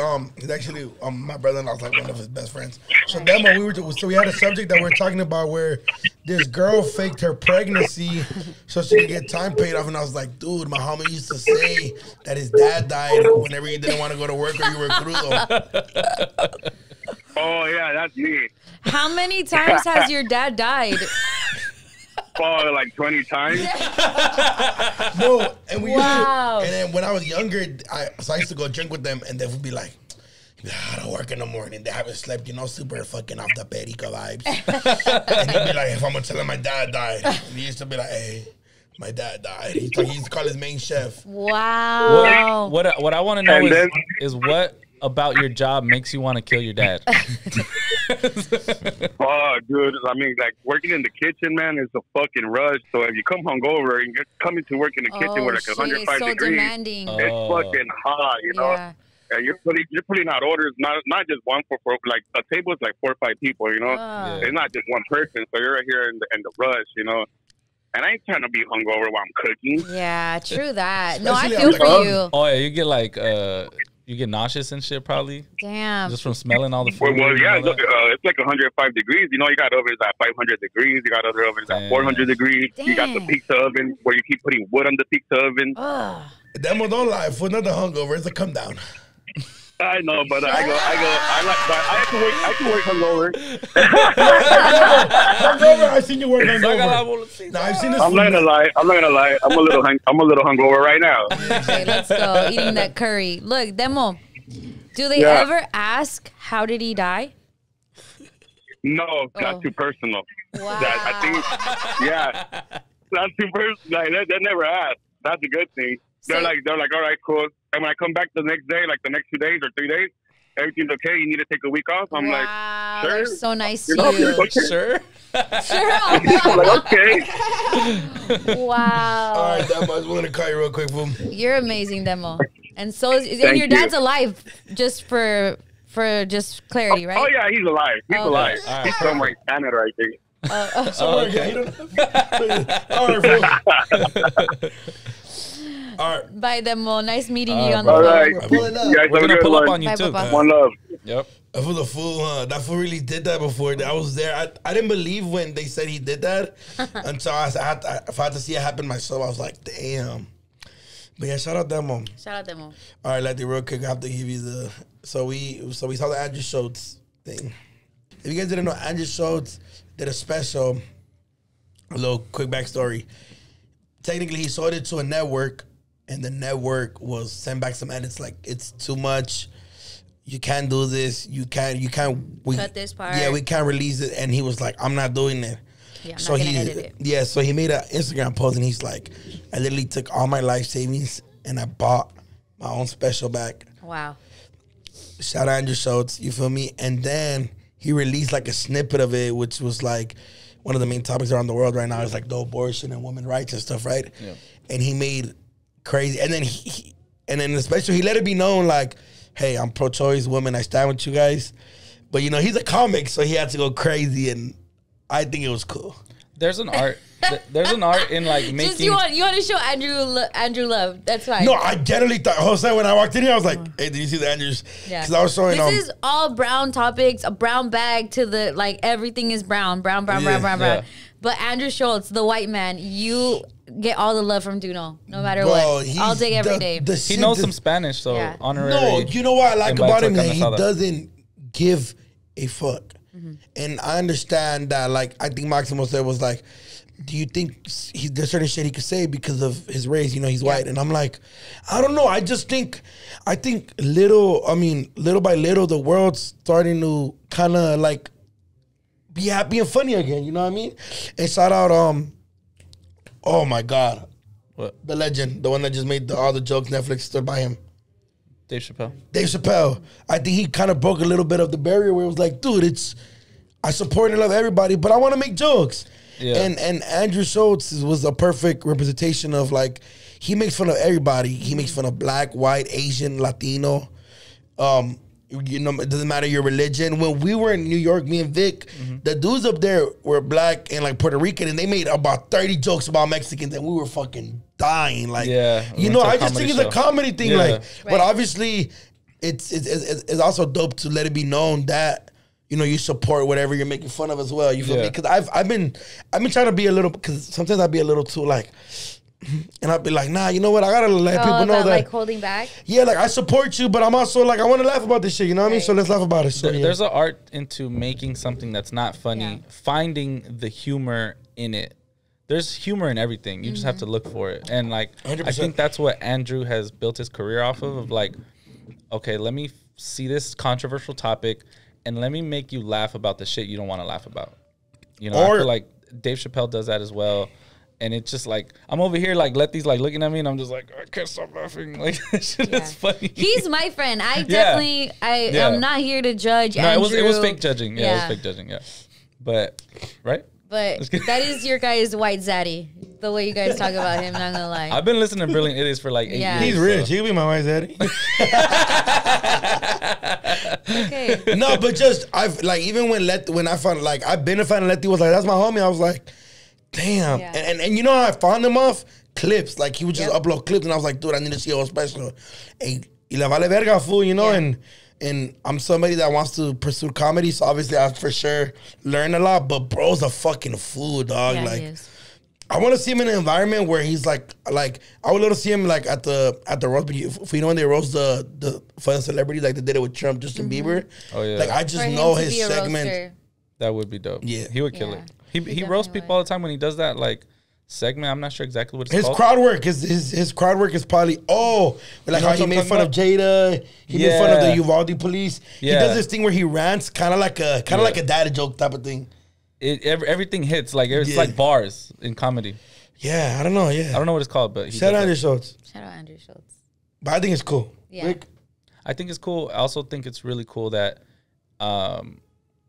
my brother-in-law's like one of his best friends. So Demo, we had a subject that we're talking about where this girl faked her pregnancy so she could get time paid off, and I was like, dude, my homie used to say that his dad died whenever he didn't want to go to work or you were crudo. Oh, yeah, that's me. How many times has your dad died? Oh, like 20 times. No, and we Wow. used to, and then when I was younger, I used to go drink with them, and they would be like, I gotta work in the morning. They haven't slept, super fucking off the perica vibes. And he'd be like, if I'm gonna tell him my dad died. And he used to be like, hey, my dad died. He used to call his main chef. Wow. What I want to know And then- is what about your job makes you want to kill your dad? Oh, dude, I mean, like, working in the kitchen, man, is a fucking rush. So if you come hungover and you're coming to work in the kitchen with like shit, 105 it's so degrees, demanding. it's fucking hot, you know? Yeah. And you're putting out orders, not just one for like a table is like 4 or 5 people, you know? Ah. It's not just one person. So you're right here in the rush, you know? And I ain't trying to be hungover while I'm cooking. Yeah, true that. No, I Especially feel after- for you. Oh yeah, you get like you get nauseous and shit probably Damn. just from smelling all the Well, food. yeah, and all look, that. it's like 105 degrees. You know, you got ovens at 500 degrees. You got other ovens at Damn. 400 degrees. You got the Dang. pizza oven where you keep putting wood on the pizza oven. Ugh. Demo, don't lie. For another hungover, it's a come down. I know, but I can work hungover. Hungover, I seen you work hungover. Nah, I've seen this. I'm not gonna lie. I'm a little hungover right now. Okay, let's go. Eating that curry. Look, Demo, do they Yeah. ever ask how did he die? No, Oh. not too personal. Wow. I think, yeah, not too personal. Like, they never ask. That's a good thing. They're like, all right, cool. And when I come back the next day, like the next 2 days or 3 days, everything's okay. You need to take a week off. I'm like, wow, sure. they're so nice to You know, you. okay. Sure. Sure. I'm like, okay. Wow. All right, Demo, I was willing to call you real quick, fool. You're amazing, Demo. And so is and Thank your you. dad's alive, just for just clarity, right? Oh yeah, he's alive. He's Oh, alive. all right, He's somewhere in Canada, I think. Oh, okay. All right, fool. All right. Bye, Demo. Nice meeting you on the All phone. right. We're pulling up. You guys We're have a gonna good pull up one. on you Bye, too. Papa. One love. Yep. For the fool, huh? That fool really did that before. I was there. I didn't believe when they said he did that until if I had to see it happen myself, I was like, damn. But yeah, shout out Demo. Shout out Demo. All right, Letty, real quick, I have to give you the... So we saw the Andrew Schultz thing. If you guys didn't know, Andrew Schultz did a special, a little quick backstory. Technically, he sold it to a network, and the network was sent back some edits like, it's too much. You can't do this. You can't. Cut this part. Yeah, we can't release it. And he was like, I'm not doing it. Yeah, I'm not gonna edit it. Yeah, so he made an Instagram post and he's like, I literally took all my life savings and I bought my own special back. Wow. Shout out Andrew Schultz, you feel me? And then he released like a snippet of it, which was like one of the main topics around the world right now is like the abortion and women's rights and stuff, right? Yeah. And he made crazy, and then and then the special, he let it be known like, hey, I'm pro-choice women, I stand with you guys. But, you know, he's a comic, so he had to go crazy, and I think it was cool. There's an art. There's an art in like making. Just you want to show Andrew love. That's fine. No, I generally thought Jose when I walked in here, I was like, "Hey, did you see the Andrews?" Yeah. Because I was showing. This is all brown topics. A brown bag to the like everything is brown. Yeah. But Andrew Schultz, the white man, you get all the love from Duno, no matter what. All day, every day. He knows some Spanish, so Yeah. honorary. No, you know what I like about him? That he Canasada. doesn't give a fuck. And I understand that, like, I think Maximo said was like, do you think there's certain shit he could say because of his race? You know, he's white. And I'm like, I don't know. I think little by little, the world's starting to kind of like be happy and funny again. You know what I mean? And shout out, oh my God. What? The legend, the one that just made all the jokes Netflix stood by him. Dave Chappelle. Dave Chappelle. I think he kind of broke a little bit of the barrier where it was like, dude, I support and love everybody, but I want to make jokes. Yeah. And Andrew Schultz was a perfect representation of like, he makes fun of everybody. He makes fun of black, white, Asian, Latino. You know, it doesn't matter your religion. When we were in New York, me and Vic, the dudes up there were black and like Puerto Rican, and they made about 30 jokes about Mexicans, and we were fucking dying. Like, Yeah, we you went know, to a I just think it's a comedy show. comedy thing. Yeah. Like, but Right. obviously, it's also dope to let it be known that, you know, you support whatever you're making fun of as well. You feel me? Yeah. Because I've been trying to be a little, because sometimes I'd be a little too like, and I'd be like, nah, you know what? I gotta let people know that. Like holding back. Yeah, like I support you, but I'm also like, I want to laugh about this shit. You know what I mean? Right. So let's laugh about it. So, yeah. There's an art into making something that's not funny, Yeah. finding the humor in it. There's humor in everything. You just have to look for it. And like, 100%. I think that's what Andrew has built his career off of like, okay, let me see this controversial topic and let me make you laugh about the shit you don't want to laugh about. You know, I feel like Dave Chappelle does that as well. And it's just like, I'm over here like Letty's like looking at me and I'm just like, I can't stop laughing. Like, this shit is funny. He's my friend. I'm not here to judge No, Andrew. it was fake judging. Yeah, it was fake judging. Yeah. But, right? But that is your guys' white zaddy. The way you guys talk about him, not gonna lie. I've been listening to Brilliant Idiots for like 8 Yeah. years. He's rich. He'll be my wife, daddy. Okay. No, but just I've like even when I found like I've been a fan of Letty was like that's my homie. I was like, damn. Yeah. And you know how I found him off clips. Like he would just Yep. upload clips, and I was like, dude, I need to see a whole special. Hey, y le vale verga, fool, you know. Yeah. And I'm somebody that wants to pursue comedy, so obviously I for sure learn a lot. But bro's a fucking fool, dog. Yeah, like. he is. I want to see him in an environment where he's like I would love to see him like at the roast. But if you know when they roast the fun celebrities like they did it with Trump, Justin Bieber. Oh, yeah. Like I just For him know to his be a segment. roaster. That would be dope. Yeah. He would kill Yeah. it. He He roasts definitely people all the time when he does that like segment. I'm not sure exactly what it's His called. crowd work, his crowd work is probably like You how know he what I'm made talking fun of about? Jada. He made fun of the Yeah. Uvalde police. He Yeah. does this thing where he rants, kind of like a dad joke type of thing. Everything hits like it's Yeah. like bars in comedy. Yeah, I don't know. Yeah, I don't know what it's called, but he Shout does out that. Andrew Schultz, Shout out Andrew Schultz. but I think it's cool. Yeah. Rick? I think it's cool. I also think it's really cool that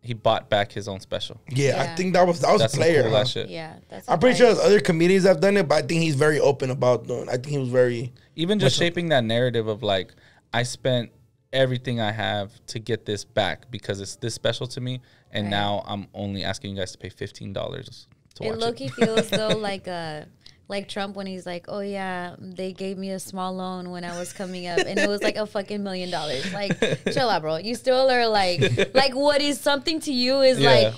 he bought back his own special. Yeah, I Yeah. think that was That's a some player. cool huh? ass shit. Yeah, that's. I'm pretty sure advice. there's other comedians that have done it, but I think he's very open about doing. I think he was very. Even just shaping that narrative of like, I spent everything I have to get this back because it's this special to me, and Right. now I'm only asking you guys to pay $15 to watch It low-key it. feels though Like Trump when he's like, oh yeah, they gave me a small loan when I was coming up and it was like a fucking $1 million. Like, chill out, bro. You still are like what is something to you is like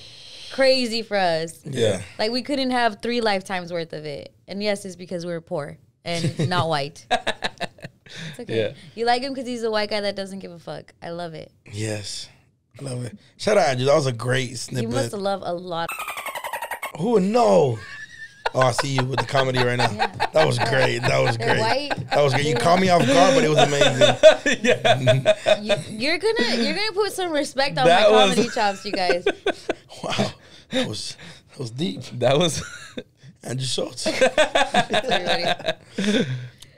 crazy for us. Yeah. Like we couldn't have 3 lifetimes worth of it. And yes, it's because we were poor and not white. It's okay. Yeah. You like him because he's a white guy that doesn't give a fuck. I love it. Yes. I love it. Shout out, Andrew. That was a great snippet. You must love a lot. Who would know? Oh, I see you with the comedy right now. Yeah. That was great. That was They're great. white. That was good. You caught me off guard, but it was amazing. You're gonna put some respect on That my was- comedy chops, you guys. Wow. That was deep. That was. Andrew Schultz. Everybody.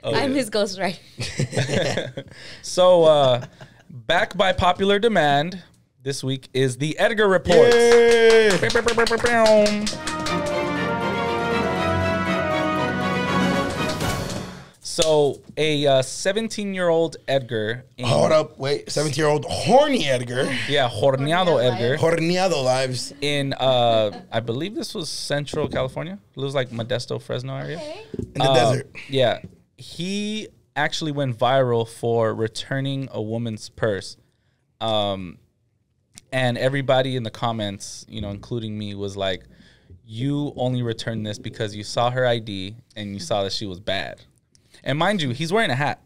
I'm his ghostwriter. So, back by popular demand, this week is the Edgar Report. Yay. So, a 17-year-old Edgar. Hold up. Wait. 17-year-old horny Edgar. Yeah, Horneado Edgar. Horneado lives. In, I believe this was Central California. It was like Modesto, Fresno area. In the desert. Yeah. He actually went viral for returning a woman's purse. And everybody in the comments, you know, including me, was like, you only returned this because you saw her ID and you saw that she was bad. And mind you, he's wearing a hat.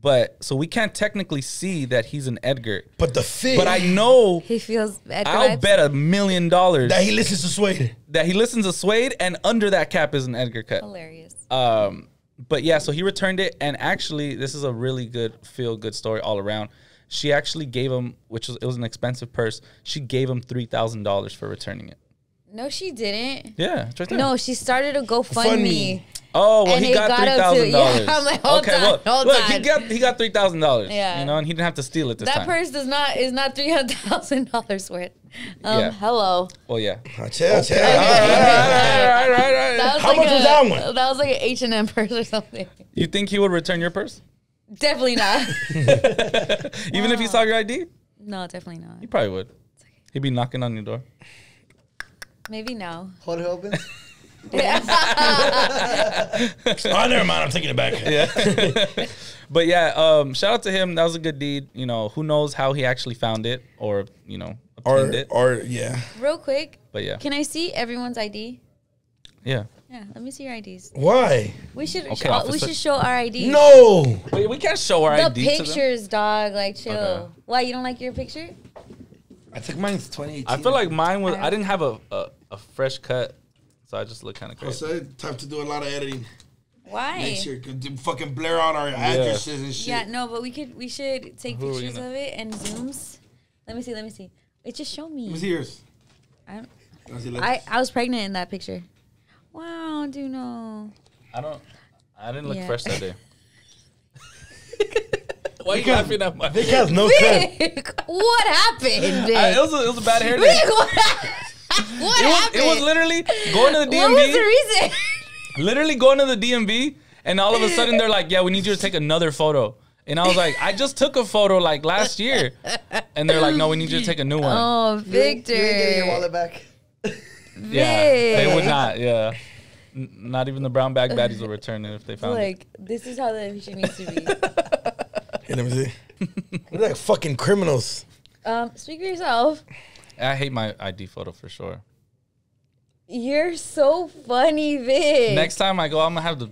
But so we can't technically see that he's an Edgar. But the fit. But I know He feels Edgar I'll vibes. bet $1 million that he listens to Suede. that he listens to Suede, and under that cap is an Edgar cut. Hilarious. But yeah, so he returned it, and actually, this is a really good feel-good story all around. She actually gave him, it was an expensive purse. She gave him $3,000 for returning it. No, she didn't. Yeah, it's right there. No, she started a GoFundMe. Fundme. Oh well, And he it got got up to- $3,000. yeah, I'm like, hold on, hold look, on. he got $3,000. Yeah. You know, and he didn't have to steal it this That time. purse is not $300,000 worth. Yeah. Hello. Well, yeah. Chill. All right. That was How much was that one? That was like an H&M purse or something. You think he would return your purse, Definitely not. even if he saw your ID? No, definitely not. He probably would. He'd be knocking on your door. Maybe no. Hold it open. Oh, never mind. I'm taking it back. Yeah. But yeah, shout out to him. That was a good deed. You know, who knows how he actually found it or, you know, obtained it. Or yeah. Real quick, But yeah. can I see everyone's ID? Yeah. Yeah, let me see your IDs. Why? We should Okay, we officer. should show our IDs. No. Wait, we can't show our The ID to them. pictures, dog. Like, chill. Okay. Why, you don't like your picture? I took mine's 2018. I feel like mine was, I didn't have a fresh cut, so I just look kind of I crazy. said time to do a lot of editing. Why? Make sure to fucking blur out our addresses and shit. Yeah, no, but we should take Who are we pictures gonna- of it and zooms. Let me see. It just showed me. Let me see yours. I, Let me see, I was pregnant in that picture. Wow, do know. I didn't look Yeah. fresh that day. Why are you laughing at my... Vic has no cut. Vic, what happened, Vic? it was a bad hair day. Vic, what happened? It was literally going to the What was the DMV. reason? Literally going to the DMV, and all of a sudden they're like, yeah, we need you to take another photo. And I was like, I just took a photo like last year. And they're like, no, we need you to take a new one. Oh, You ain't getting your Victor. wallet back. Yeah, they would not. Yeah, not even the brown bag baddies will return it if they found it. Like, this is how the picture needs to be. Hey, let me see. We're like fucking criminals. Speak for yourself. I hate my ID photo for sure. You're so funny, Vic. Next time I go, I'm gonna have the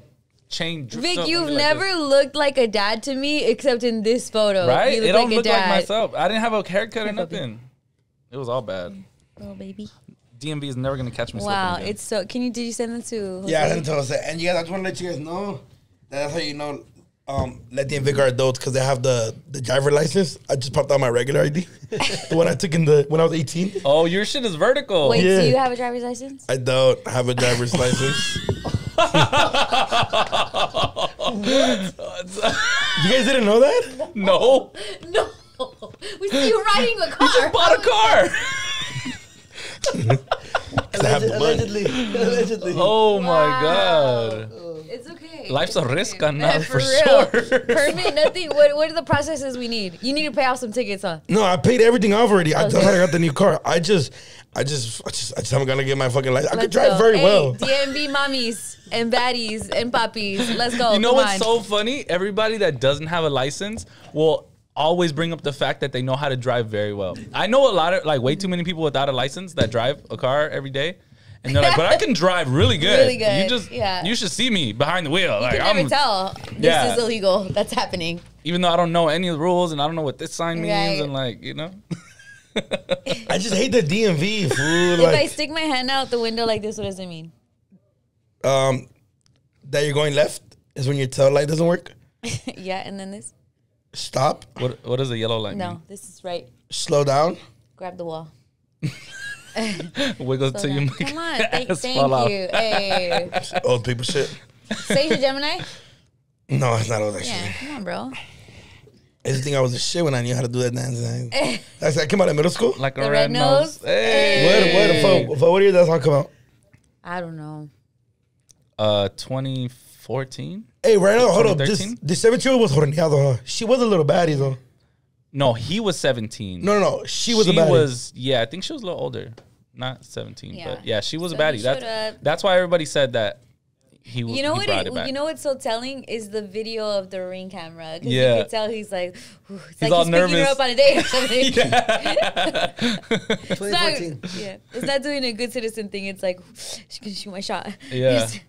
chain. dripped Vic, up you've on me like never looked like a dad to me except in this photo. this. Right? You look It don't like a look like dad. myself. I didn't have a haircut or nothing. It was all bad. Oh, baby. DMV is never gonna catch me. Wow, slipping again. it's so. Did you send them to? Jose? Yeah, I didn't tell us that. And you guys, I just want to let you guys know that's how you know Letty and Vic are adults because they have the driver license. I just popped out my regular ID, the one I took when I was 18. Oh, your shit is vertical. Wait, Yeah. do you have a driver's license? I don't have a driver's license. You guys didn't know that? No, No. We see you riding a car. you just bought a car. 'Cause I have the money. Allegedly. Oh my Wow. god. It's okay. Life's a risk on now, for real. sure. Permit, nothing. What are the processes we need? You need to pay off some tickets, huh? No, I paid everything off already. I thought I got the new car. I just haven't gonna get my fucking license. I could drive go. very Hey, well. DMV mommies and baddies and puppies. Let's go. You know Come what's on. so funny? Everybody that doesn't have a license will always bring up the fact that they know how to drive very well. I know a lot of, like, way too many people without a license that drive a car every day. And they're like, but I can drive really good. Really good, You just, yeah. you should see me behind the wheel. You Like, can never tell. This Yeah. is illegal. That's happening. Even though I don't know any of the rules and I don't know what this sign means Right. and, like, you know. I just hate the DMV, fool. If I Like, stick my hand out the window like this, what does it mean? that you're going left is when your tail light doesn't work. Yeah, and then this? Stop. What does a yellow light No, mean? this is right. Slow down. Grab the wall. Wiggle Slow till you down. make Come on. your Thank ass fall off. you. Hey. Old people shit. Sage a Gemini? No, it's not old actually. Yeah, come on, bro. I just think I was a shit when I knew how to do that dance. That's I came out of middle school. Like a The red red nose. nose. Hey. What year did that song come out? I don't know. 2014? Hey, right now, hold up. 2013? This 17-year-old was horneado, huh? She was a little baddie, though. No, he was 17. No. She was a baddie. Yeah, I think she was a little older. Not 17, Yeah. but yeah, she was So a baddie. he should've- That's why everybody said that he You know he what? brought it back. You know what's so telling is the video of the ring camera. 'Cause Yeah. you can tell he's like, "Ooh," it's He's like all he's picking her nervous. up on a date or something. It's 2014. not, yeah, it's not doing a good citizen thing. It's like she can shoot my shot. Yeah. Just-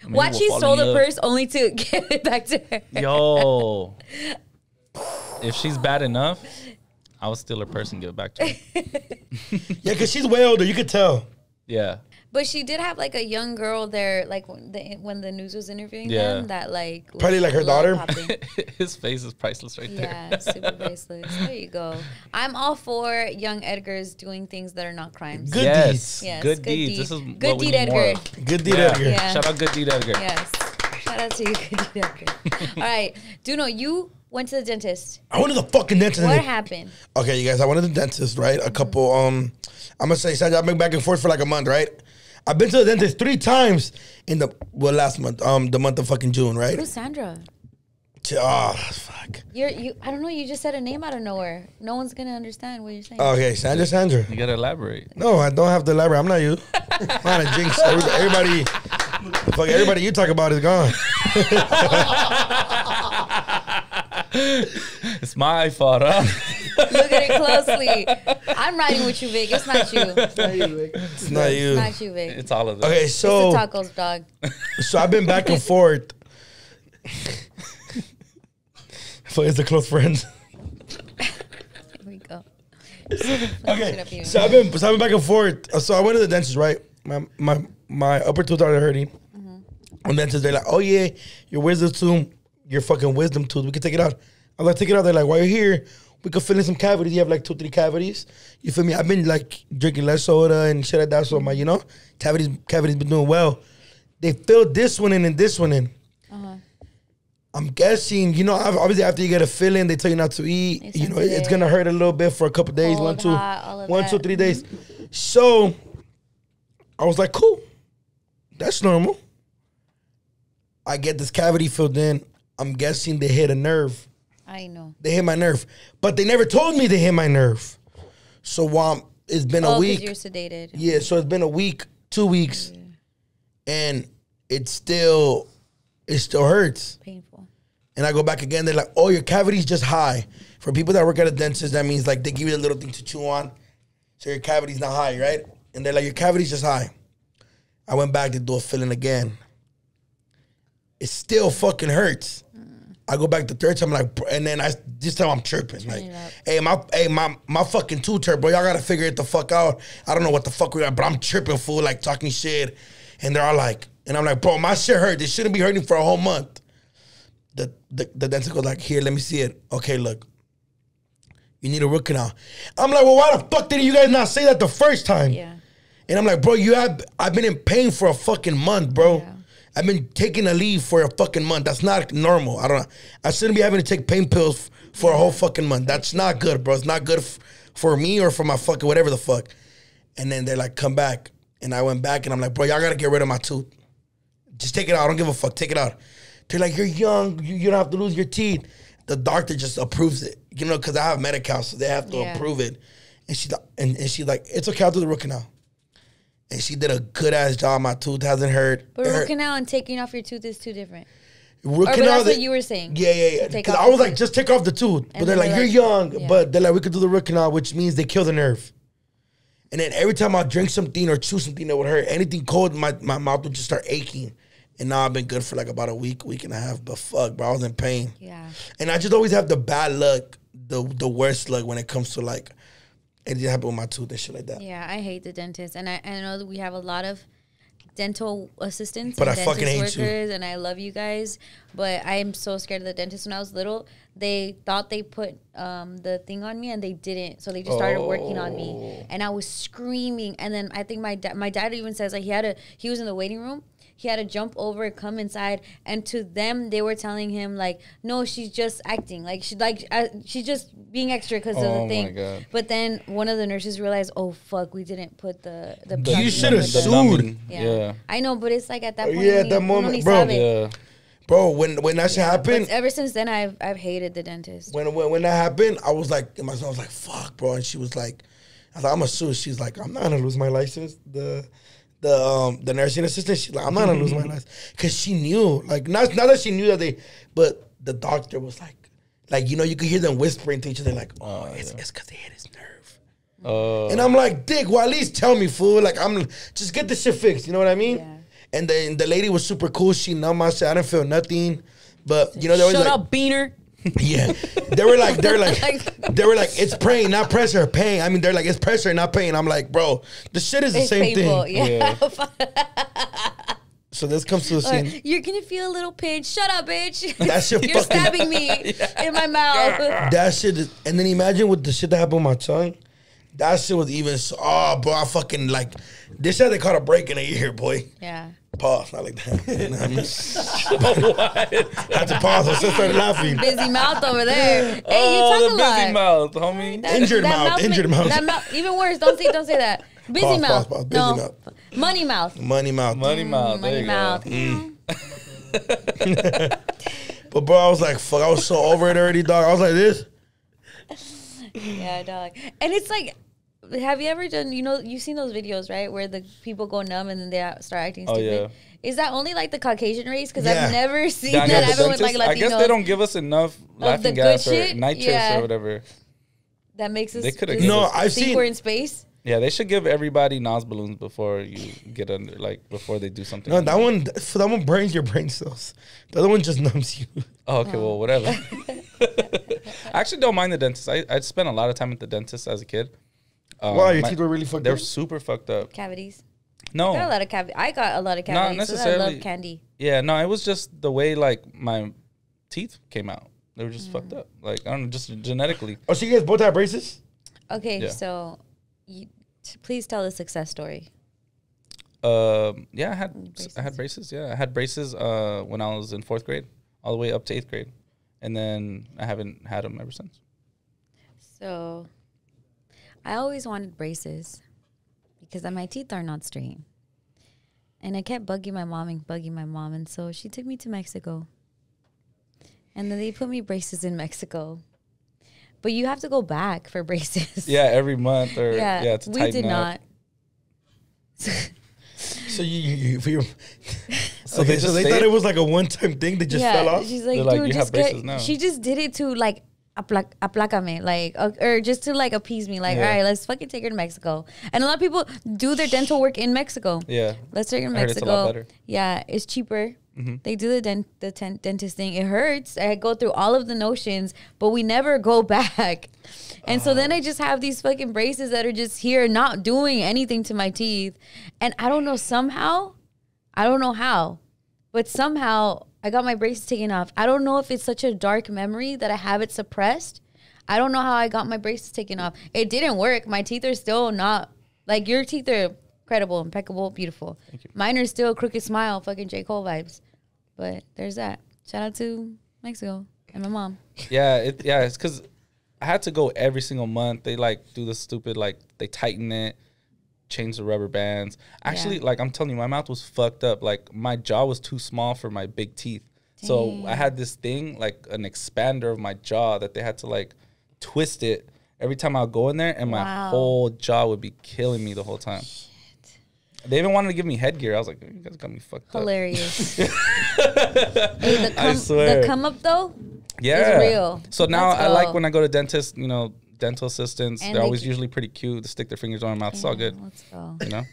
Maybe Watch, we'll he fall stole in the love. purse only to give it back to her. Yo. If she's bad enough, I would steal her purse and give it back to her. Yeah, because she's way older. You could tell. Yeah. But she did have like a young girl there, like when the news was interviewing Yeah. them, that like was Probably like her love daughter. popping. His face is priceless right Yeah, there. super baseless. There you go. I'm all for young Edgar's doing things that are not crimes. Good yes. deeds. Yes, Good good deeds. deed. This is Good what we deed, need more Edgar. of. Good deed, Yeah. Edgar. Yeah. Shout out Good Deed Edgar. Yes. Shout out to you, good deed, Edgar. All right, Duno, you went to the dentist. I went to the fucking dentist. What happened? Okay, you guys, I went to the dentist, right? A couple, I'm gonna say, Sandra, I've been back and forth for like a month, right? I've been to the dentist 3 times in last month, the month of fucking June, right? Who's Sandra? Oh, fuck. You. I don't know. You just said a name out of nowhere. No one's gonna understand what you're saying. Okay, Sandra. You gotta elaborate. No, I don't have to elaborate. I'm not you. I'm not a jinx. Everybody you talk about is gone. It's my fault, huh? Look at it closely. I'm riding with you, Vic. It's not you. It's not you. It's not you, Vic. It's all of them. Okay, It's so the tacos, dog. so I've been back and forth. So it's a close friends. Here we go. Okay, so I've been back and forth. So I went to the dentist, right? My upper tooth started hurting. And dentist, they're like, "Oh yeah, your wisdom tooth, your fucking wisdom tooth. We can take it out." I was like, "Take it out." They're like, "While you're here, we could fill in some cavities. You have like 2-3 cavities. You feel me? I've been like drinking less soda and shit like that. So my, cavities been doing well. They filled this one in and this one in. I'm guessing, obviously after you get a fill-in, they tell you not to eat. It's It's sensitive. gonna hurt a little bit for a couple days, Cold, hot, all of 1, that. 2, 3 days. So I was like, cool, that's normal. I get this cavity filled in. I'm guessing they hit a nerve. I know. They hit my nerve, but they never told me they hit my nerve. So while it's been a Oh, because week, you're sedated. yeah. So it's been a week, 2 weeks, and it still hurts. Painful. And I go back again. They're like, "Oh, your cavity's just high." For people that work at a dentist, that means like they give you a little thing to chew on, so your cavity's not high, right? And they're like, "Your cavity's just high." I went back to do a filling again. It still fucking hurts. I go back the third time, like, and then this time I'm chirping, like, my fucking tooth hurt, bro. Y'all gotta figure it the fuck out. I don't know what the fuck we got, but I'm tripping, fool, like talking shit, and they're all like, and I'm like, bro, my shit hurt. This shouldn't be hurting for a whole month. The dentist goes like, here, let me see it. Okay, look, you need a root canal. I'm like, well, why the fuck didn't you guys not say that the first time? Yeah. And I'm like, bro, I've been in pain for a fucking month, bro. Yeah. I've been taking a leave for a fucking month. That's not normal. I shouldn't be having to take pain pills for a whole fucking month. That's not good, bro. It's not good for me or for my fucking whatever the fuck. And then they're like, come back. And I went back and I'm like, bro, y'all gotta get rid of my tooth. just take it out. I don't give a fuck. Take it out. They're like, you're young. You don't have to lose your teeth. The doctor just approves it, you know, because I have Medi-Cal, so they have to approve it. And she's like, it's okay, I'll do the root canal. And she did a good ass job. My tooth hasn't hurt. But root canal and taking off your tooth is two different. Root But canal, that's what you were saying. Yeah. Take Because off I was the like, tooth. just take off the tooth. But And they're then like, they're you're like, young. yeah. But they're like, we could do the root canal, which means they kill the nerve. And then every time I drink something or chew something that would hurt, anything cold, my mouth would just start aching. And now I've been good for like about a week and a half. But fuck, bro, I was in pain. Yeah. And I just always have the bad luck, the worst luck when it comes to like anything happen with my tooth and shit like that. Yeah, I hate the dentist. And I know that we have a lot of dental assistants But and I fucking dentist hate you. workers, and I love you guys. But I am so scared of the dentist. When I was little, they thought they put the thing on me, and they didn't. So they just started working on me, and I was screaming. And then I think my dad even says like he was in the waiting room. He had to jump over, come inside, and to them they were telling him like, no, she's just acting, like she's just being extra because of the thing. my God. But then one of the nurses realized, oh fuck, we didn't put the You should have with the- sued. numbing. Yeah. I know, but it's like at that point. Yeah, at that moment, bro. Yeah. Bro, when that shit happened, But ever since then, I've hated the dentist. when that happened, I was like, in myself, I was like, fuck, bro. And she was like, I was like, I'm gonna sue. She's like, I'm not gonna lose my license. The nursing assistant, she's like, I'm not gonna lose my license. Cause she knew, like, not that she knew that but the doctor was like, you know, you could hear them whispering to each other, like, oh, it's cause they hit his nerve. And I'm like, Dick, well, at least tell me, fool. Like, just get this shit fixed. You know what I mean? Yeah. And then the lady was super cool. She numbed my shit. I didn't feel nothing. But you know, they always Shut like, up, Beaner. yeah. They were like, it's pain, not pressure. Pain. I mean, they're like, it's pressure, not pain. I'm like, bro, the shit is the It's same painful. thing. Yeah. So this comes to the Or, scene. you're gonna feel a little pinch. Shut up, bitch. That shit You're fucking- stabbing me in my mouth. That shit is, and then imagine with the shit that happened on my tongue. That shit was even, oh, bro, I fucking like, this shit they caught a break in a year, boy. Yeah. Pause, not like that. You know what I mean? I had to pause. I still started laughing. Busy mouth over there. Hey, Oh, you the talk a busy lot. mouth, homie. Injured mouth. That mouth. Even worse. Don't say that. Busy Pause, mouth. pause, busy no. mouth. Money mouth. Money mouth. Money mouth. There Money you mouth. But bro, I was like, fuck, I was so over it already, dog. I was like this. Yeah, dog. And it's like, have you ever done, you've seen those videos, right? Where the people go numb and then they start acting stupid. yeah. Is that only like the Caucasian race? Because Yeah. I've never seen Down here that at the happen with like dentist, I guess Latinos. they don't give us enough laughing the good gas or shit? nitrous Yeah. or whatever. That makes us They coulda just given No, us- I've think seen. we're in space. Yeah, they should give everybody nos balloons before you get under, like before they do something. No, that one burns your brain cells. The other one just numbs you. Oh, okay, well, whatever. I actually don't mind the dentist. I spent a lot of time at the dentist as a kid. Wow, your my- teeth were really fucked They're up. Cavities. Super fucked up. Cavities. No, I got a lot of cavities. I got a lot of cavities. Not So I necessarily. love candy. yeah, no, it was just the way like my teeth came out. They were just fucked up. Like I don't know, just genetically. Oh, so you guys both have braces? Okay, Yeah. so please tell the success story. Yeah, I had braces. Yeah, I had braces when I was in 4th grade, all the way up to 8th grade, and then I haven't had them ever since. So I always wanted braces because my teeth are not straight. And I kept bugging my mom. And so she took me to Mexico. And then they put me braces in Mexico. But you have to go back for braces. Yeah, every month or Yeah, to we tighten did up. not. So you So okay, they so just they say thought it? it was like a one-time thing. They just fell off. She's like, They're like, dude, "You just have braces now." She just did it to like aplacame, like, or just to like appease me. Like, Yeah. all right, let's fucking take her to Mexico. And a lot of people do their dental work in Mexico. Yeah, Let's take her to I heard it's a Mexico. lot better. Yeah, it's cheaper. Mm-hmm. They do the dentist thing. It hurts. I go through all of the notions, but we never go back. And so then I just have these fucking braces that are just here, not doing anything to my teeth. And I don't know, somehow, I don't know how, but somehow I got my braces taken off. I don't know if it's such a dark memory that I have it suppressed. I don't know how I got my braces taken off. It didn't work. My teeth are still not, like, your teeth are incredible, impeccable, beautiful. Thank you. Mine are still crooked smile, fucking J. Cole vibes. But there's that. Shout out to Mexico and my mom. Yeah, it's because I had to go every single month. They like do the stupid, like they tighten it, change the rubber bands. Actually, Yeah. like I'm telling you, my mouth was fucked up. Like my jaw was too small for my big teeth. So Dang. I had this thing, like an expander of my jaw that they had to like twist it every time I would go in there, and my Wow. whole jaw would be killing me the whole time. They even wanted to give me headgear. I was like, you guys got me fucked Hilarious. Hey, I swear. the come up though. up. Yeah. real. So now Let's I like go. when I go to dentists, you know, dental assistants, And they're they always g- usually pretty cute. They stick their fingers on my mouth. It's all good. Let's go. You know?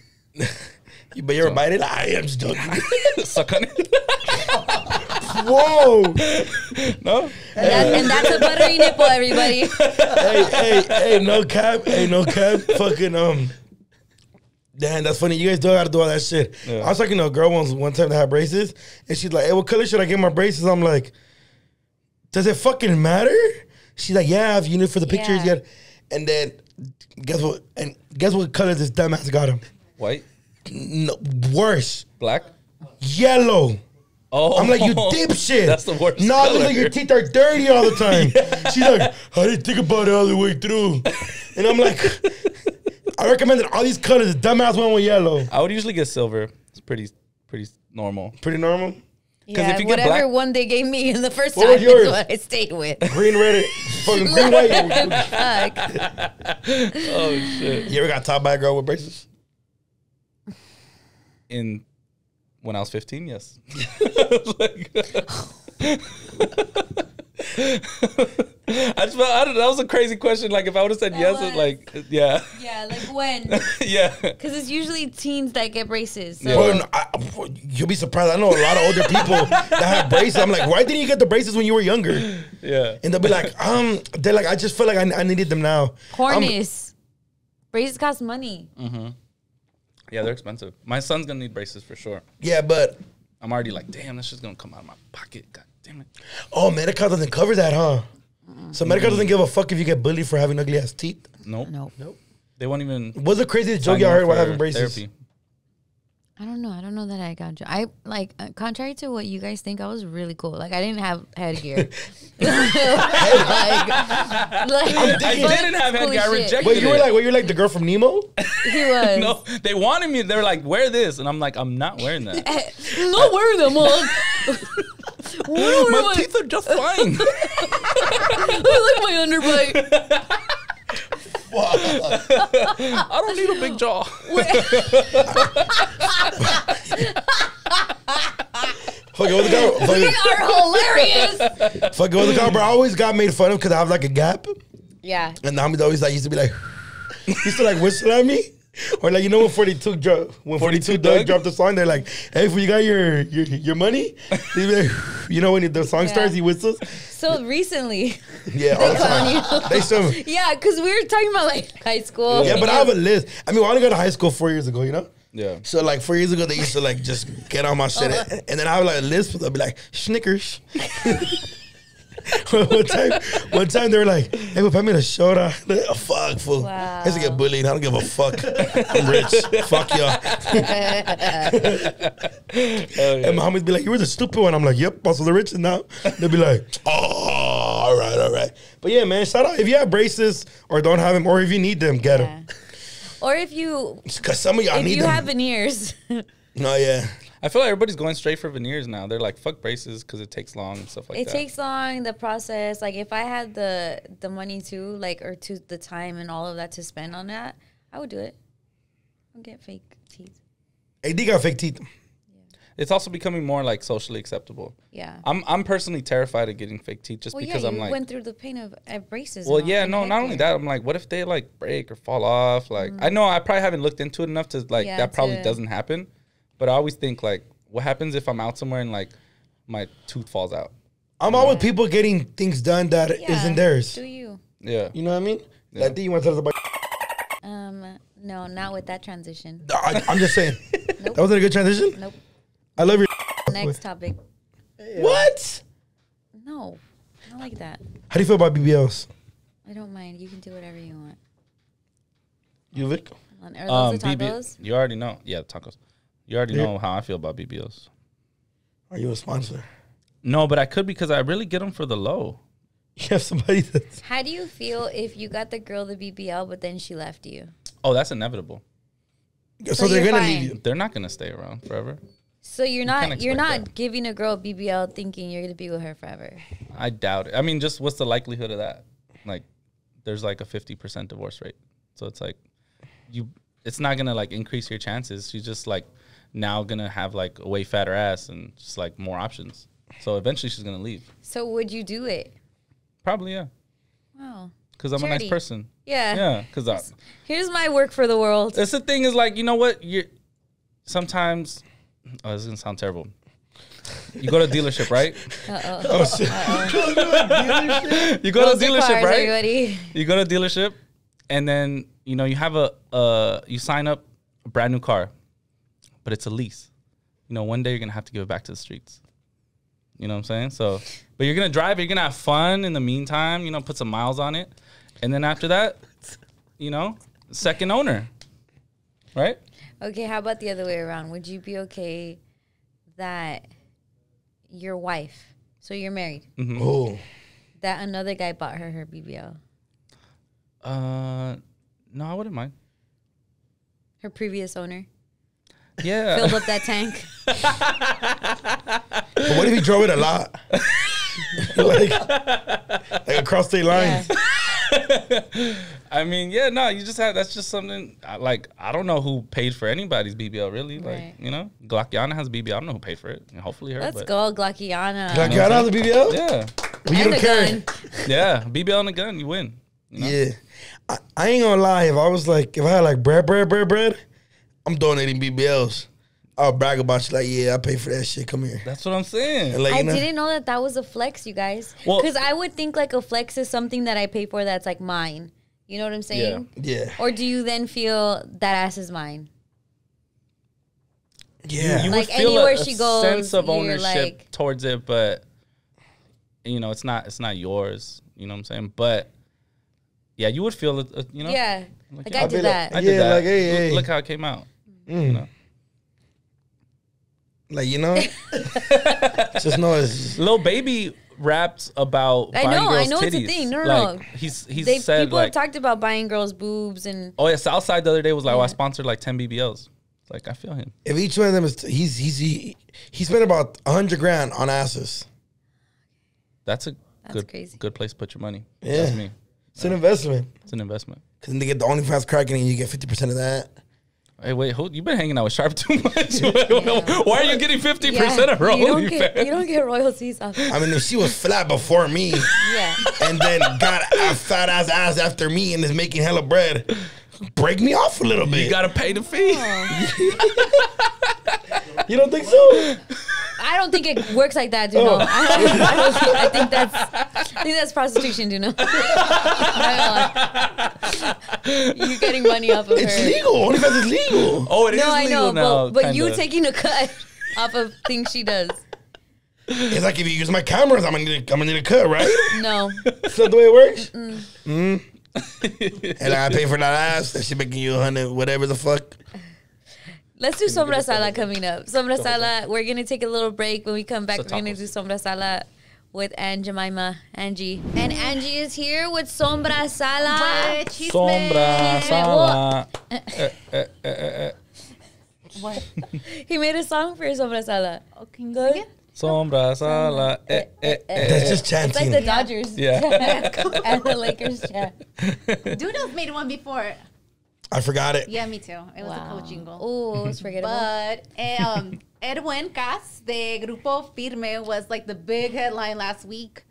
But you ever bite it? I am just joking. Suck on it. Whoa. No? And that's a buttery nipple, everybody. Hey, no cap. Hey, no cap. Fucking, damn, that's funny. You guys don't gotta do all that shit. Yeah. I was talking to a girl one time that had braces, and she's like, hey, what color should I get my braces? I'm like, does it fucking matter? She's like, yeah, if you need for the pictures, Yeah. yeah. And then, guess what? And guess what color this dumbass got him? White? No, worse. Black? Yellow. Oh. I'm like, you dipshit. That's the worst No, it looks color. like your teeth are dirty all the time. She's like, I didn't think about it all the way through. And I'm like, I recommended all these colors. The dumbass one with yellow. I would usually get silver. It's pretty normal. Pretty normal. Yeah, if you get whatever black- one they gave me in the first What time was yours? is what I stayed with. Green, red, fucking green, white. Fuck. Oh, shit. You ever got taught by a girl with braces? When I was 15, yes. I just felt, I don't know, that was a crazy question. Like, if I would have said yes, was. like, yeah. Yeah, like when? Yeah. Because it's usually teens that get braces. So. Bro, you'll be surprised. I know a lot of older people that have braces. I'm like, why didn't you get the braces when you were younger? Yeah. And they'll be like, they're like, I just feel like I needed them now. Cornice. Braces cost money. Yeah, they're expensive. My son's going to need braces for sure. Yeah, but I'm already like, damn, this shit's going to come out of my pocket. God damn it. oh, Medi-Cal doesn't cover that, huh? So Medi-Cal doesn't give a fuck if you get bullied for having ugly ass teeth. Nope. Nope. They won't even. What's the craziest joke sign y'all you heard up while for having braces? therapy. I don't know. I don't know that I got you. I like contrary to what you guys think, I was really cool. Like I didn't have headgear. like, I didn't have cool headgear. I shit. rejected Wait, you were it. like, like the girl from Nemo? He was. No, they wanted me. They were like, wear this. And I'm like, I'm not wearing that. Not wearing them, Mom. My teeth are just fine. I like my underbite. I don't need a big jaw. Fucking with the girl. They Fucking, are hilarious. fucking with the girl, bro. I always got made fun of because I have like a gap. Yeah. And the homies always like used to be like, used to like whistle at me. Or like, you know when 42 Doug Doug? dropped the song, they're like, hey, if you got your money, he'd be like, you know when the song starts, he whistles. So recently, Yeah, all the clown time. They still, yeah, because we were talking about like high school. yeah, but I have a list. I mean, we only got to high school 4 years ago, you know? Yeah. So like 4 years ago, they used to like just get on my shit, and then I have like a list. They'll be like Snickers. one time they were like, "Hey, pay me the soda." Like, oh, fuck, fool. Wow. I used to get bullied. I don't give a fuck. I'm rich. Fuck y'all. And my homies be like, "You were the stupid one." I'm like, "Yep, also the rich now." They'll be like, "Oh, all right." But yeah, man, shout out if you have braces or don't have them, or if you need them, get them. Yeah. Or if you Because some of y'all if need you them. have veneers. No, yeah. I feel like everybody's going straight for veneers now. They're like, fuck braces because it takes long and stuff like It that. takes long, the process. Like if I had the money too, like or to the time and all of that to spend on that, I would do it. I'll get fake teeth. AD got fake teeth. It's also becoming more like socially acceptable. Yeah. I'm personally terrified of getting fake teeth just Well, because yeah, I'm you like, went through the pain of braces. well, and all- yeah, and no, not only headgear. that. I'm like, what if they like break or fall off? Like, I know I probably haven't looked into it enough to like Yeah, that probably to- doesn't happen. But I always think like, what happens if I'm out somewhere and like my tooth falls out? I'm all with people getting things done that Yeah, isn't theirs. Do you? Yeah. You know what I mean? Yeah. I think you want to tell us about. No, not with that transition. I'm just saying. That wasn't a good transition. Nope. I love your. Next topic. What? No, not like that. How do you feel about BBLs? I don't mind. You can do whatever you want. You Vic? Are those the tacos? You already know. Yeah, tacos. You already know how I feel about BBLs. Are you a sponsor? No, but I could because I really get them for the low. You have somebody that's. How do you feel if you got the girl the BBL, but then she left you? Oh, that's inevitable. So they're you're gonna fine. leave you. They're not gonna stay around forever. So you're can't not you're expect not that. giving a girl BBL thinking you're gonna be with her forever. I doubt it. I mean, just what's the likelihood of that? Like, there's like a 50% divorce rate. So it's like, it's not gonna like increase your chances. She's just like now gonna have like a way fatter ass and just like more options. So eventually she's gonna leave. So would you do it? Probably, yeah. Wow. Because I'm a Charity. nice person. Yeah. Yeah. Because Here's my work for the world. that's the thing is like, you know what? Sometimes, oh, this is gonna sound terrible. You go to a dealership, right? Oh shit. You go Those to a are dealership, cars, right? everybody. You go to a dealership, and then you have you sign up a brand new car, but it's a lease. One day you're gonna have to give it back to the streets. You know what I'm saying? So, but you're gonna drive it. You're gonna have fun in the meantime. Put some miles on it, and then after that, second owner, right? Okay, how about the other way around? Would you be okay that your wife, so you're married, Oh. that another guy bought her BBL? No, I wouldn't mind. Her previous owner Yeah. filled up that tank. But what if he drove it a lot? like across state lines. I mean, yeah, no, that's just something, I don't know who paid for anybody's BBL, really. Right. Glockiana has BBL. I don't know who paid for it. Hopefully her. Let's but go, Glockiana. Like, got out of the BBL? Yeah. Well, you And don't a care. gun. Yeah. BBL and a gun, you win. Yeah. I ain't gonna lie. If I had like bread, I'm donating BBLs. I'll brag about you like, yeah, I pay for that shit. Come here. That's what I'm saying. And like, I didn't know that was a flex, you guys. Well- Because I would think like a flex is something that I pay for that's like mine. You know what I'm saying? Yeah. Or do you then feel that ass is mine? Yeah. You Like, would feel anywhere a she goes, sense of you're ownership like- towards it, but it's not yours. You know what I'm saying? But yeah, you would feel it. Yeah. Like I I'd be did like- that. I did Yeah, that. like, hey. Look how it came out. You know? Like, just know it's Lil Baby raps about I buying know girls' it's a titties. thing. No. Like, he's said people like, have talked about buying girls' boobs and oh yeah, Southside the other day was like, oh, I Yeah. sponsored like 10 BBLs. Like, I feel him. if each one of them is he spent about $100,000 on asses. That's a That's crazy. good place to put your money. Yeah. That's me. It's an investment. It's an investment. Cause then they get the OnlyFans cracking and you get 50% of that. Hey, wait, you've been hanging out with Sharp too much. Why are you getting 50% of her you don't OnlyFans? get royalties off. I mean, if she was flat before me Yeah. and then got a fat ass after me and is making hella bread, break me off a little bit. You gotta pay the fee. You don't think so? I don't think it works like that, Duno. I think that's prostitution, Duno. You're getting money off of It's her. legal. OnlyFans is legal. Oh, it is No, I legal know, now. but you kinda. taking a cut off of things she does. It's like if you use my cameras, I'm gonna need a cut, right? No. That's not the way it works. And I pay for that ass. That she making you 100, whatever the fuck. Let's do Sombra Sala coming up. Sombra Sala, we're going to take a little break. When we come back, So we're going to tacos. do Sombra Sala with Angie. And Angie is here with Sombra Sala. Sombra, sala. What? He made a song for Sombra Sala. Oh, can you Good. sing it? Sombra, sala. That's just It's like chanting. the Dodgers Yeah. and the Lakers chat. Doodles made one before. I forgot it. Yeah, me too. It was a coach jingle. Oh, it's forgettable. But Edwin Cas de Grupo Firme was like the big headline last week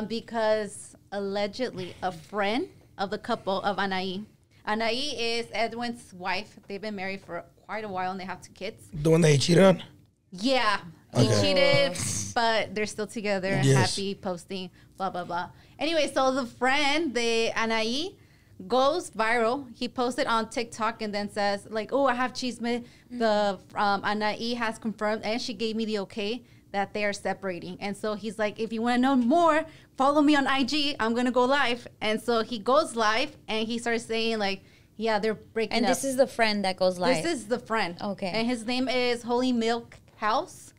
because allegedly a friend of the couple of Anaí. Anaí is Edwin's wife. They've been married for quite a while and they have 2 kids. The one that he cheated on? Yeah. He cheated, but they're still together and Yes. happy, posting, blah, blah, blah. Anyway, so the friend, the Anaí, goes viral. He posted on TikTok and then says, like, oh, I have chisme. The Anaí has confirmed, and she gave me the okay that they are separating. And so he's like, if you want to know more, follow me on IG. I'm going to go live. And so he goes live, and he starts saying, like, yeah, they're breaking And up. this is the friend that goes live. This is the friend. Okay. And his name is Holy Milk House.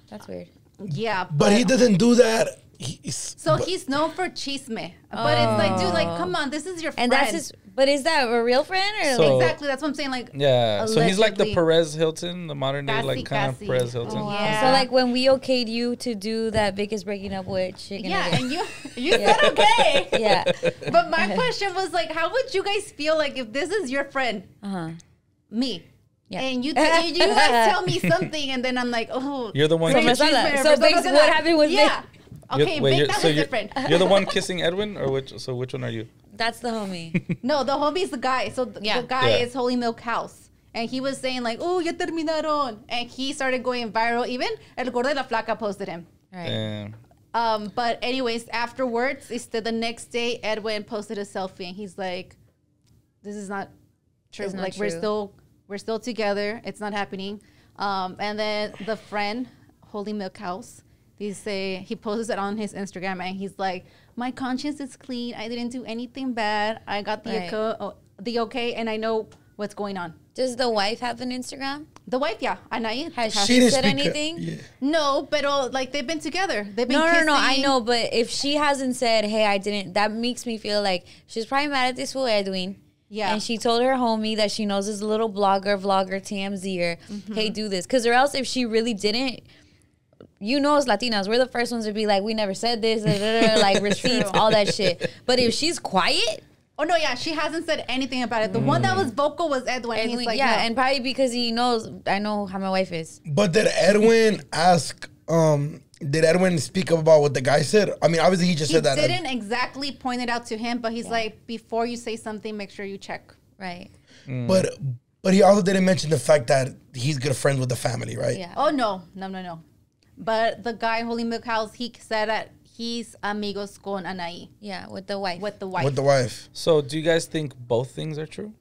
That's weird. Yeah. But he doesn't do that So he's known for chisme. But it's like, dude, like, come on, this is your friend. And that's his. But is that a real friend or? So- Exactly. That's what I'm saying. Like, Yeah. So he's like the allegedly. Perez Hilton, the modern day, like kind of Casi. Perez Hilton. Oh, Wow. Yeah. So like when we okayed you to do that Vic is breaking up with chicken. yeah, nugget. and you said okay. Yeah. But my question was like, how would you guys feel like if this is your friend, me, Yeah. and you guys tell me something, and then I'm like, oh, You're the one. So Vic Masala. chisme, So Vic Vic's- Masala. what happened with yeah. Vic? Okay, Vic, that was different. You're the one kissing Edwin, or which? So which one are you? That's the homie. No, the homie's the guy. So the guy Yeah. is Holy Milk House. And he was saying like, oh, ya terminaron. And he started going viral. Even El Gordo de la Flaca posted him. Right. And But anyways, afterwards, the next day, Edwin posted a selfie. And he's like, this is not true. It's not like, true. we're still together. It's not happening. And then the friend, Holy Milk House, he posts it on his Instagram. And he's like, my conscience is clean. I didn't do anything bad. I got the okay, and I know what's going on. Does the wife have an Instagram? The wife, yeah. Anaí. Has She she didn't said speak anything? Yeah. No, but like they've been together. They've been No, kissing. I know, but if she hasn't said, hey, I didn't, that makes me feel like she's probably mad at this fool Edwin. Yeah. And she told her homie that she knows this little vlogger, TMZer, hey, do this. Because or else if she really didn't, you know us Latinas, we're the first ones to be like, we never said this, like receipts, all that shit. But if she's quiet. Oh, no, yeah. She hasn't said anything about it. The one that was vocal was Edwin. And he's like, yeah, no. and probably because he knows, I know how my wife is. But did Edwin ask? Did Edwin speak up about what the guy said? I mean, obviously he just He said that. didn't exactly point it out to him, but he's like, before you say something, make sure you check. Right. But he also didn't mention the fact that he's good friends with the family, right? Yeah. Oh, no. But the guy, Holy Milk House, he said that he's amigos con Anaí. Yeah, with the wife. With the wife. With the wife. so, do you guys think both things are true?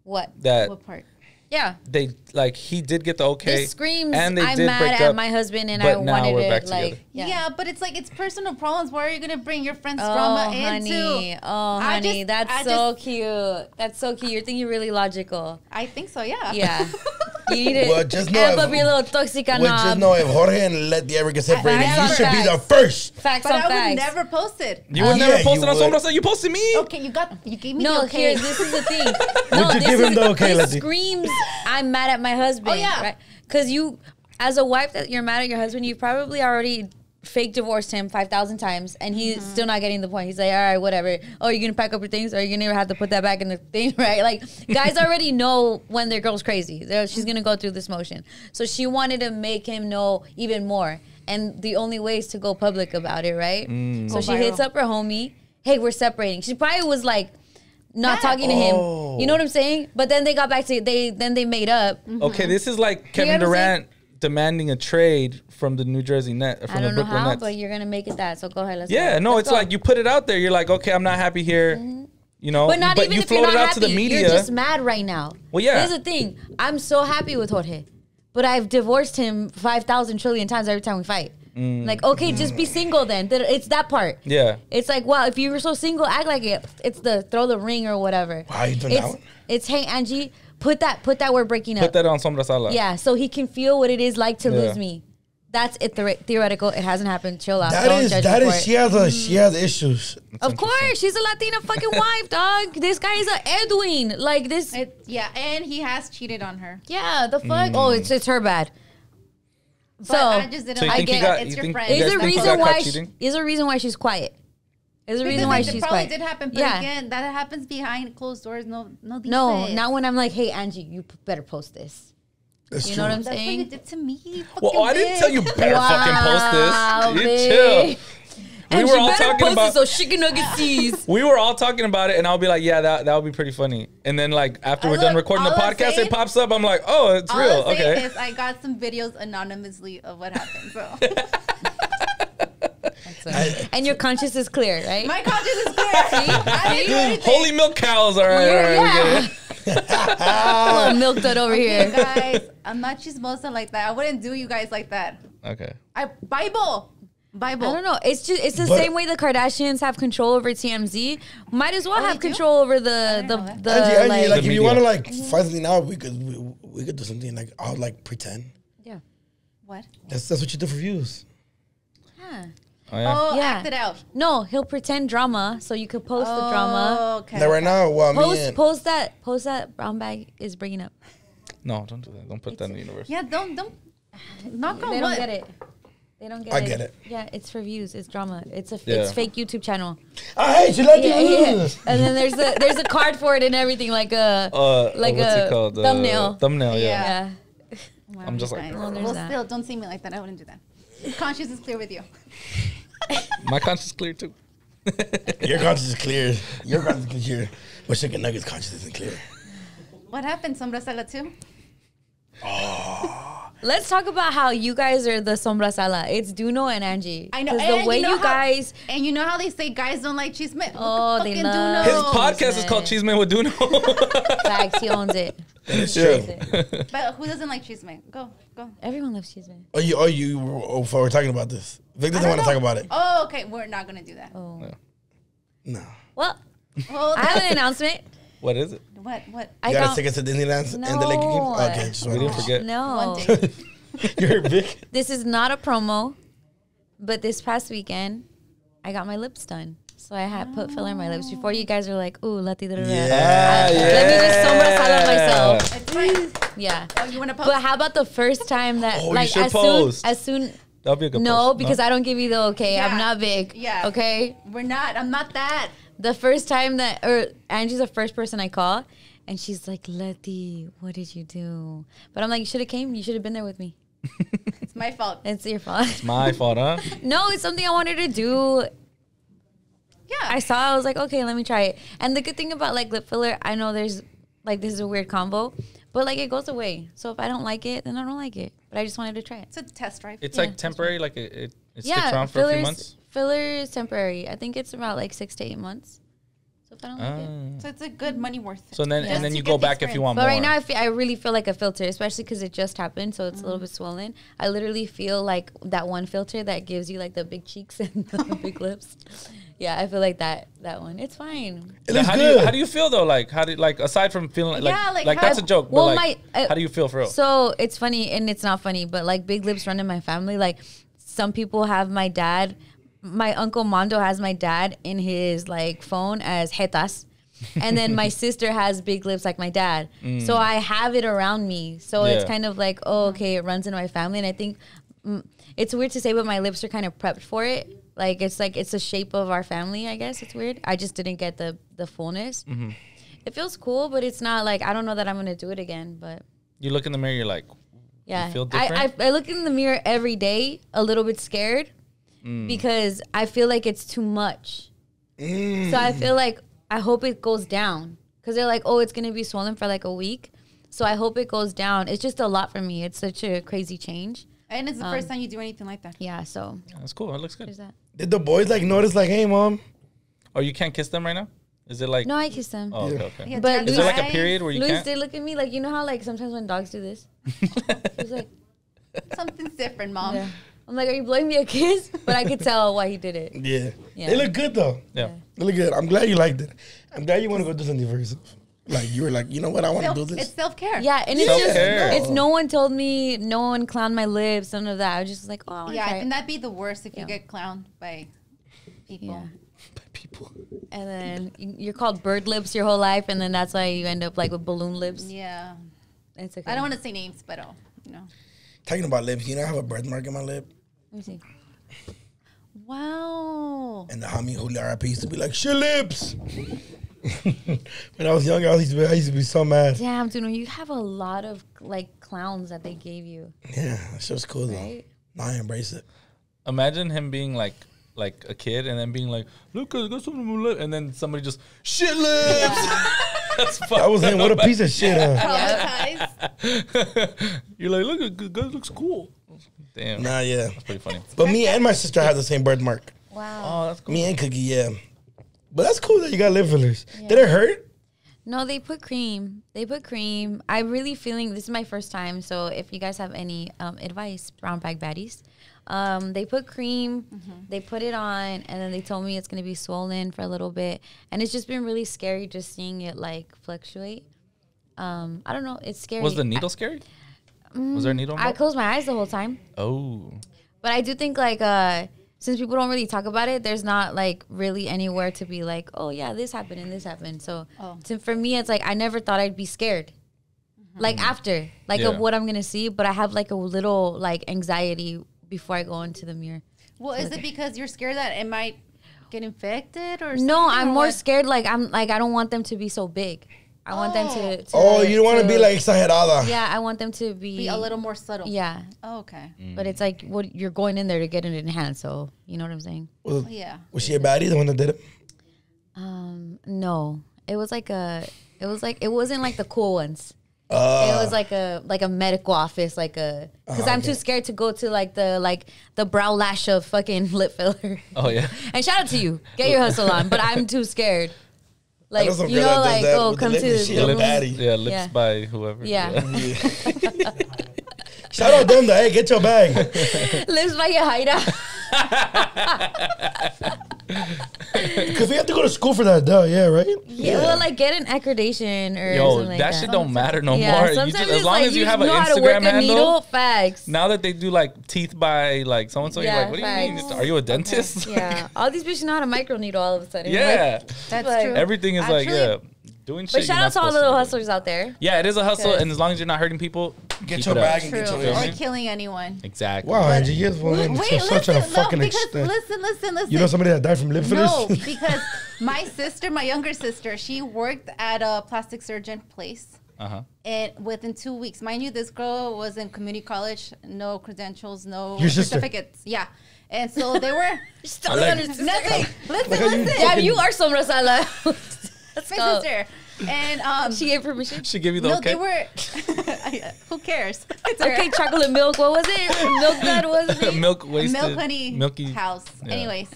What? That What part? Yeah. they like he did get the okay, This screams, and they I'm did mad break at up, my husband and but I now wanted we're it. back Like, together. Yeah, but it's like, it's personal problems. Why are you going to bring your friend's Oh, drama honey. into? Oh, I honey. just- That's I so just- cute. That's so cute. You're thinking really logical. I think so, yeah. Yeah. You need to Well, just know amp if- up your little toxica Well, just knob. know if Jorge and Letty ever get separated, Facts you on should be the facts. first. Facts But on I would facts. never post it. You would Yeah, never you post it on would. Sombra. You posted me. Okay, you gave me No, the okay. here, this is the thing. Would you give him the okay, this Letty? screams, I'm mad at my husband. Oh, yeah. Right? Because you, as a wife that you're mad at your husband, you probably already fake divorced him 5,000 times and he's still not getting the point. He's like, all right, whatever. Oh, you're going to pack up your things? Or you're going to have to put that back in the thing, right? Like, guys already know when their girl's crazy. She's going to go through this motion. So she wanted to make him know even more. And the only way is to go public about it, right? So Go she viral. hits up her homie. Hey, we're separating. She probably was like, not Yeah. talking to him. You know what I'm saying? But then they got back to then they made up. Okay, this is like Kevin understand? Durant demanding a trade from the New Jersey Net, from I the don't know Brooklyn how, Nets. but you're gonna make it that. So go ahead. Let's Yeah, go. no, Let's it's go. like you put it out there. You're like, okay, I'm not happy here. You know, But not even you if you're float not it out happy. to the media. You're just mad right now. Well, yeah. Here's the thing. I'm so happy with Jorge, but I've divorced him 5,000 trillion times every time we fight. Like, okay, just be single then. It's that part. Yeah. It's like, wow, if you were so single, act like it. It's the throw the ring or whatever. Wow, you doing it's, that one? It's, hey, Angie, put that word breaking up. Put that on Sombra Sala. Yeah, so he can feel what it is like to Yeah. lose me. That's it. Theoretical. It hasn't happened. Chill out. That Don't is judge me for it. she has issues. Of course, she's a Latina fucking wife, dog. This guy is a Edwin. Like this. Yeah, and he has cheated on her. Yeah, the fuck. Oh, it's her bad. But So I just didn't So you like think it. he got- It's you your think- friend. you is guys a think he reason got why caught cheating? is a reason why she's quiet. Is a Because reason why it she's probably quiet. did happen, but Yeah. again, that happens behind closed doors. No, No, defense. not when I'm like, hey Angie, you better post this. That's You true. know what I'm That's what you saying? did to me. you Well, fucking I didn't bitch. tell you better fucking Wow, post this. You bitch. chill. We And were she all better talking post about. it so chicken nugget sees. We were all talking about it, and I'll be like, "Yeah, that would be pretty funny." And then, like after we're done Look, recording the all I'm podcast, saying- it pops up. I'm like, "Oh, it's All real." I'm saying Okay. is I got some videos anonymously of what happened. So And your conscience is clear, right? my conscience is clear. I didn't do anything. Holy milk cows! All right, all right, we get it. A little milk dud over Okay, here. guys, I'm not chismosa like that. I wouldn't do you guys like that. Okay. Bible. I don't know. It's the But- same way the Kardashians have control over TMZ. Might as well Oh, have they do? control over the didn't know that. the Angie, like The if you media. want to like find something out, we could do something like I'll like pretend. yeah. What? That's what you do for views. Huh. Oh, yeah. Oh, Yeah. act it out. No, he'll pretend drama, so you could post the drama. Oh, okay. Now, right now, well, me Post and post that brown bag is bringing up. No, don't do that. Don't put that in the universe. Yeah, don't. Knock on They wood. don't get it. They don't get it. I get it. Yeah, it's for views. It's drama. It's Yeah. fake YouTube channel. I hate you. Let Yeah, me yeah. lose. And then there's a card for it and everything, like a like what's a it called? thumbnail. Thumbnail, yeah. Yeah. Yeah. Wow, I'm just you like, guys. well, there's Well, that. still, don't see me like that. I wouldn't do that. Conscience is clear with you. My conscience is clear too. Your conscience is clear. Your conscience is clear. But Chicken Nuggets' conscience isn't clear. What happened, Sombra Saga 2? Let's talk about how you guys are the Sombra Sala. It's Duno and Angie. I know. 'Cause And the way you know you how- guys. And you know how they say guys don't like cheese man? Oh, they love- His Oh, podcast is man. called Cheese Man with Duno. Facts, he owns it. It's Yeah. true. But who doesn't like cheese man? Go. Everyone loves cheese man. We're talking about this. Vic doesn't I want to don't talk know. about it. Oh, okay. We're not going to do that. Oh. No. Well, Hold I have on. an announcement. What is it? What? I You gotta got take us to Disneyland and the Lake No. Games? Okay, just We didn't forget. no. One day. You're Vic. This is not a promo, but this past weekend, I got my lips done. So I had put filler in my lips. Before you guys are like, ooh, Lati da da da. Yeah. Let me just Sombra Sala myself. It's fine. Yeah. Oh, you want to post? But how about the first time that, Oh, you like, should as post. soon, That'll be a good no, post. because I don't give you the okay. Yeah. I'm not big. Yeah. Okay. We're not. I'm not that. The first time that, or Angie's the first person I call, and she's like, Letty, what did you do? But I'm like, you should have came. You should have been there with me. It's my fault. It's your fault. My fault, huh? No, it's something I wanted to do. Yeah. I saw, I was like, okay, let me try it. And the good thing about like lip filler, I know there's like, this is a weird combo, but like it goes away. So if I don't like it, then I don't like it. But I just wanted to try it. It's a test drive. It's Yeah, like temporary, like it sticks around for a few fillers, months. filler is temporary. I think it's about like 6 to 8 months. So if I don't like it. So it's a good money worth. So then, Just and then to you get go the back if you want But more. right now, I really feel like a filter, especially because it just happened, so it's a little bit swollen. I literally feel like that one filter that gives you like the big cheeks and the big lips. Yeah, I feel like that one. It's fine. It looks how good. do you feel though? Like how do like aside from feeling like Yeah, like, like how- that's a joke. Well, but like, how do you feel for real? So it's funny and it's not funny, but like big lips run in my family. Like some people have my dad. My uncle Mondo has my dad in his like phone as jetas. And then my sister has big lips like my dad. So I have it around me. So it's Yeah. kind of like, oh, okay, it runs in my family. And I think it's weird to say, but my lips are kind of prepped for it. Like it's the shape of our family, I guess. It's weird. I just didn't get the fullness. It feels cool, but it's not like, I don't know that I'm going to do it again. But You look in the mirror, you're like, yeah, feel different? I look in the mirror every day, a little bit scared because I feel like it's too much. So I feel like I hope it goes down because they're like, oh, it's gonna be swollen for like a week. So I hope it goes down. It's just a lot for me. It's such a crazy change. And it's the first time you do anything like that. Yeah. So that's cool. It looks good. there's that. Did the boys like notice like, hey, mom? Oh, you can't kiss them right now? Is it like? No, I kiss them. Oh, okay, Yeah. okay. Yeah, But Jack's Is there like a eyes. period where you Luis can't? did look at me like, you know how like sometimes when dogs do this. He's like, Something's different, mom. yeah. I'm like, are you blowing me a kiss? But I could tell why he did it. Yeah. Yeah. They look good though. Yeah. They look good. I'm glad you liked it. I'm glad you want to go do something for yourself. Like you were like, you know what? I want to do It's this. self-care. Yeah, and it's just, Self-care. it's no one told me, no one clowned my lips, none of that. I was just like, oh, I want to Yeah, try and it. that'd be the worst if you Yeah. get clowned by people. Yeah. People. And then you're called bird lips your whole life, and then that's why you end up like with balloon lips. Yeah. It's okay. I don't want to say names, but you know. Talking about lips, you know, I have a birthmark in my lip. Let me see. Wow. And the homie Julio RP used to be like, shit lips. When I was younger, I used to be so mad. Damn, dude, you have a lot of like clowns that they gave you, Yeah, that shit was cool though. right? Now I embrace it. Imagine him being like a kid and then being like, look, I got something on my lip, and then somebody just shit lips. That's fun. That was him. What a piece of shit. Traumatized. You're like, look, the guy looks cool. Damn. Nah, yeah. That's pretty funny. But me and my sister had the same birthmark. Wow. Oh, that's cool. Me and Cookie, yeah. But that's cool that you got lip fillers. Did it hurt? No, they put cream. They put cream. I'm really feeling, this is my first time, so if you guys have any advice, brown bag baddies, they put cream, they put it on, and then they told me it's going to be swollen for a little bit. And it's just been really scary just seeing it like fluctuate. I don't know. It's scary. Was the needle scary? Was there a needle I involved? closed my eyes the whole time. Oh. But I do think like since people don't really talk about it, there's not like really anywhere to be like, oh yeah, this happened and this happened. So, for me, it's like I never thought I'd be scared. Like after, like of what I'm gonna see, but I have like a little like anxiety before I go into the mirror. Well, is it because you're scared that it might get infected or something? No, I'm or more what? scared. Like I don't want them to be so big. I want them to Oh, you don't want to be like exagerada. Yeah, I want them to Be a little more subtle. Yeah. Oh, okay. But it's like what you're going in there to get it in hand, so you know what I'm saying? Was, Yeah. was she a baddie, the one that did it? No. It wasn't like the cool ones. It was like a medical office, like because I'm too scared to go to like the brow lash of fucking lip filler. Oh yeah. And shout out to you, get your hustle on, but I'm too scared. Like know some you girl know, that does like that oh, with the come lip to and shit. the Lip baddie. Yeah, lips Yeah. by whoever. Yeah, Shout out them, though. Hey, get your bag. lips by your hideout. Because we have to go to school for that, duh. Yeah, right? Yeah, well, like get an accreditation or Yo, something like that that. shit don't matter no Yeah, more. You sometimes just, it's as long like as you have an know how to work Instagram a handle. needle, facts. Now that they do like teeth by like so and so, you're Yeah, like, what do you mean? facts. Are you a dentist? Yeah, all these bitches know how to micro needle all of a sudden. Yeah. Like, That's like- true. Everything is like, Actually- yeah, doing shit. but shout you're out to not all the supposed little to do. hustlers out there. Yeah, it is a hustle, Good. and as long as you're not hurting people, Get keep your it up. bag and True. get your Or bag. killing anyone. Exactly. Wow, Angie, you just went Wait, into such a listen, fucking no, because extent. listen. You know somebody that died from lip fillers? No, because my younger sister, she worked at a plastic surgeon place. Uh-huh. And within 2 weeks, mind you, this girl was in community college, no credentials, no Your sister? certificates. Yeah. And so they were Still like- understand. nothing. Listen, how you listen. Yeah, you are some Rosala. Let's My go. sister. And She gave permission. She give you the no, okay. they were. Who cares? It's Okay, chocolate milk. What was it? Milk that was it? Milk wasted. Milk Honey Milky House. Yeah. Anyways,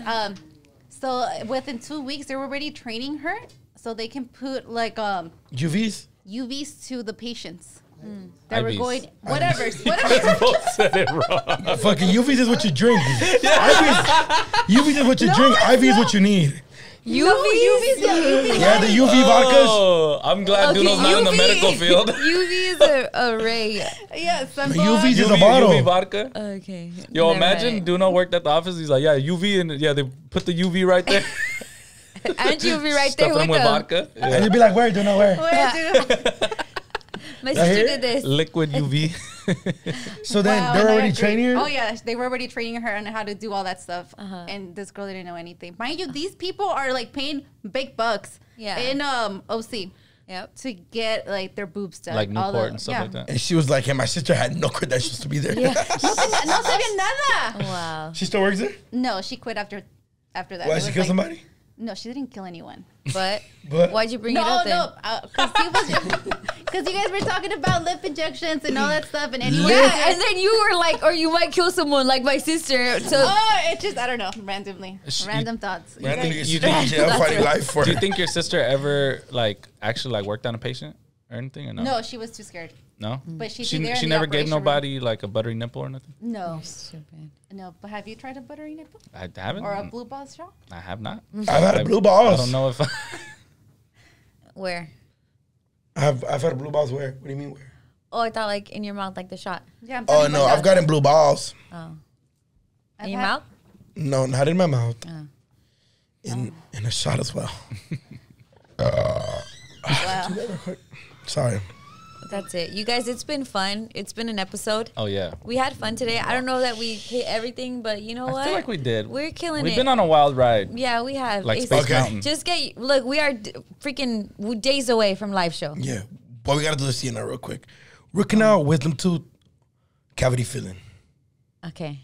so within 2 weeks, they were already training her so they can put like UVs? UVs to the patients. They were IVs. going whatever. Both said it wrong. Fucking UVs is what you drink. UVs is what you drink. IV is what you need. UVs. Yeah, the UV vodkas. Oh, I'm glad Duno's not in the medical field. UV is a ray. Yes, The UVs is a bottle. UV vodka. Okay. Yo, Never imagine mind. Duno worked at the office. He's like, yeah, UV, and yeah, they put the UV right there. And UV right there Stuffing them with with them. vodka. And Yeah. you'd be like, where? Do not where? My sister here? did this. Liquid UV. So then Wow, they're and I already agree. training her? Oh yeah, they were already training her on how to do all that stuff. And this girl didn't know anything. Mind you, these people are like paying big bucks. Yeah. In OC. Yep. To get like their boobs done. Like All Newport and stuff yeah. like that. And she was like, hey, my sister had no credentials to be there. No sabía nada. Wow. She still works there? No, she quit after that. Why, It she was killed like- somebody? No, she didn't kill anyone. But But why'd you bring it up then? Because you guys were talking about lip injections and all that stuff, and anyone. Yeah, and then you were like, or you might kill someone like my sister. So Oh, it just I don't know, randomly, random thoughts. You randomly guys- you in jail fighting life for Do you think your sister ever like actually like worked on a patient or anything or no? No, she was too scared. No? But she'd She be there in the never gave operation room. nobody like a buttery nipple or nothing? No, stupid. no. But have you tried a buttery nipple I haven't. or a blue ball straw? I have not. I've had a blue I balls. don't know if Where? I've had a blue balls where? What do you mean where? Oh, I thought like in your mouth, like the shot. Yeah. I'm Oh, talking no, about I've that. gotten blue balls. Oh, I've in your had- mouth? No, not in my mouth. Oh. In a shot as well. Wow. Sorry. That's it. You guys, it's been fun. It's been an episode. Oh yeah. We had fun today. I don't know that we hit everything, but you know what? I feel like we did. We're killing We've it. been on a wild ride. Yeah, we have. Like It's- Space Okay. Mountain. Just look, we are freaking days away from live show. Yeah. But we got to do the CNR real quick. Root canal, wisdom tooth, cavity filling. Okay.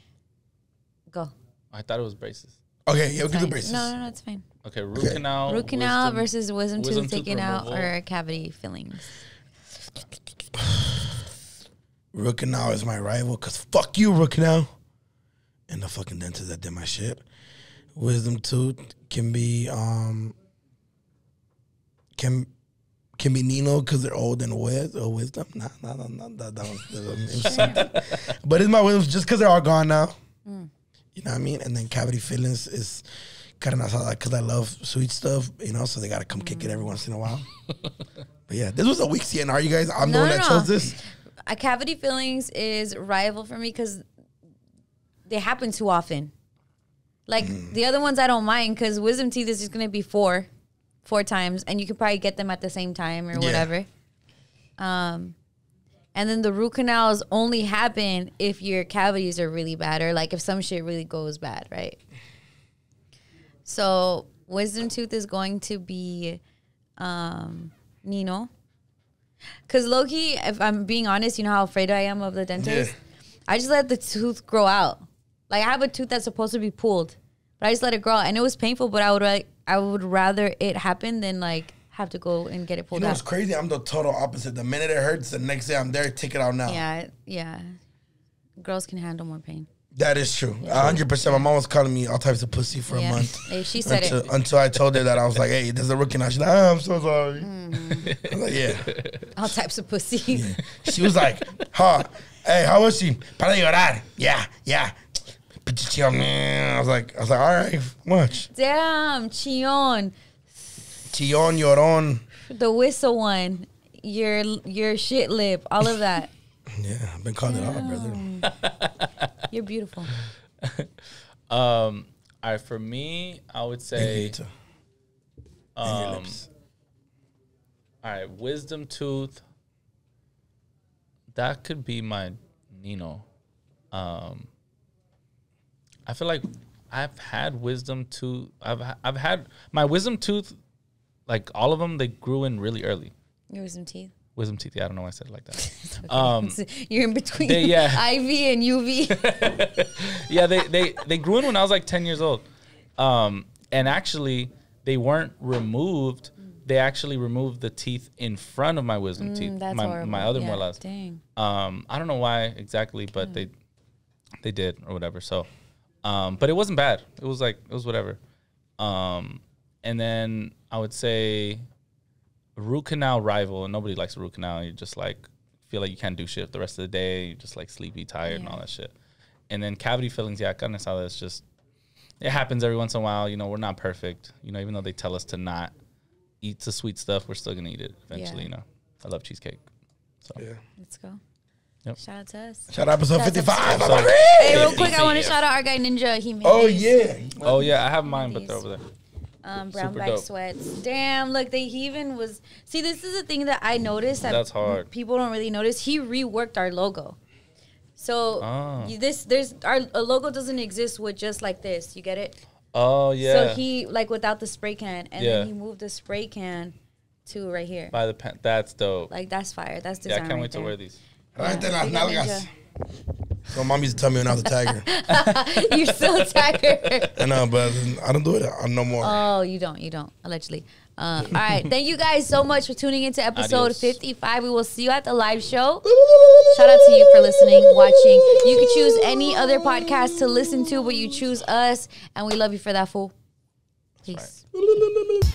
Go. I thought it was braces. Okay, yeah, we can do Fine. braces. No, it's fine. Okay, root canal. Root canal wisdom- versus wisdom wisdom tooth tooth taken out removal. or cavity fillings. Root canal is my rival because fuck you, root canal. And the fucking dentist that did my shit. Wisdom tooth can be can be Nino because they're old and wisdom. Nah, that was something. But it's my wisdom just because they're all gone now. You know what I mean? And then cavity fillings is kind of not because I love sweet stuff, you know, so they got to come kick it every once in a while. But yeah, this was a weak CNR, you guys. I'm the No, one no, that no. chose this. A cavity fillings is rival for me because they happen too often. Like the other ones I don't mind because wisdom teeth is just gonna be four times, and you could probably get them at the same time or whatever. And then the root canals only happen if your cavities are really bad or like if some shit really goes bad, right? So wisdom tooth is going to be Nino. Because low-key, if I'm being honest, you know how afraid I am of the dentist? Yeah. I just let the tooth grow out. Like, I have a tooth that's supposed to be pulled, but I just let it grow out. And it was painful, but I would rather it happen than, like, have to go and get it pulled out. You know what's crazy? I'm the total opposite. The minute it hurts, the next day I'm there, take it out now. Yeah. Girls can handle more pain. That is true. 100%. My mom was calling me all types of pussy for a month. Hey, she said it. Until I told her that I was like, hey, there's a rookie now. She's like, I'm so sorry. I was like, yeah. All types of pussy. Yeah. She was like, hey, how was she? Para de llorar. Yeah. I was like, all right, much. Damn, chillon. Chillon, llorón. The whistle one. Your shit lip. All of that. Yeah, I've been calling it out, brother. You're beautiful. All right, for me, I would say, all right, wisdom tooth. That could be my Nino. I feel like I've had wisdom tooth. I've had my wisdom tooth, like all of them, they grew in really early. Your wisdom teeth. Wisdom teeth. Yeah, I don't know why I said it like that. You're in between IV and UV. Yeah, they grew in when I was like 10 years old. And actually, they weren't removed. They actually removed the teeth in front of my wisdom teeth. That's my other molars. Dang. I don't know why exactly, but they did or whatever. So, but it wasn't bad. It was whatever. And then I would say root canal rival, and nobody likes a root canal. You just like feel like you can't do shit the rest of the day. You're just like sleepy, tired, and all that shit. And then cavity fillings, yeah, carne asada is just, it happens every once in a while. You know, we're not perfect. You know, even though they tell us to not eat the sweet stuff, we're still gonna eat it eventually. You know, I love cheesecake. So yeah, let's go. Yep. Shout out to us. Shout out episode 55. Hey, real quick, I want to shout out our guy Ninja. He made Oh yeah, I have mine, but they're over there. Brown bag sweats. Damn, look, he even was. See, this is the thing that I noticed that that's hard. People don't really notice. He reworked our logo. So our logo doesn't exist with just like this. You get it? Oh yeah. So he like without the spray can, and then he moved the spray can to right here by the pen. That's dope. Like that's fire. That's design. Yeah, I can't wait to wear these. So mom used to tell me when I was a tiger. You're still a tiger. I know, but I don't do it no more. Oh, you don't, allegedly. All right. Thank you guys so much for tuning into episode 55. We will see you at the live show. Shout out to you for listening, watching. You can choose any other podcast to listen to, but you choose us, and we love you for that, fool. Peace. Right.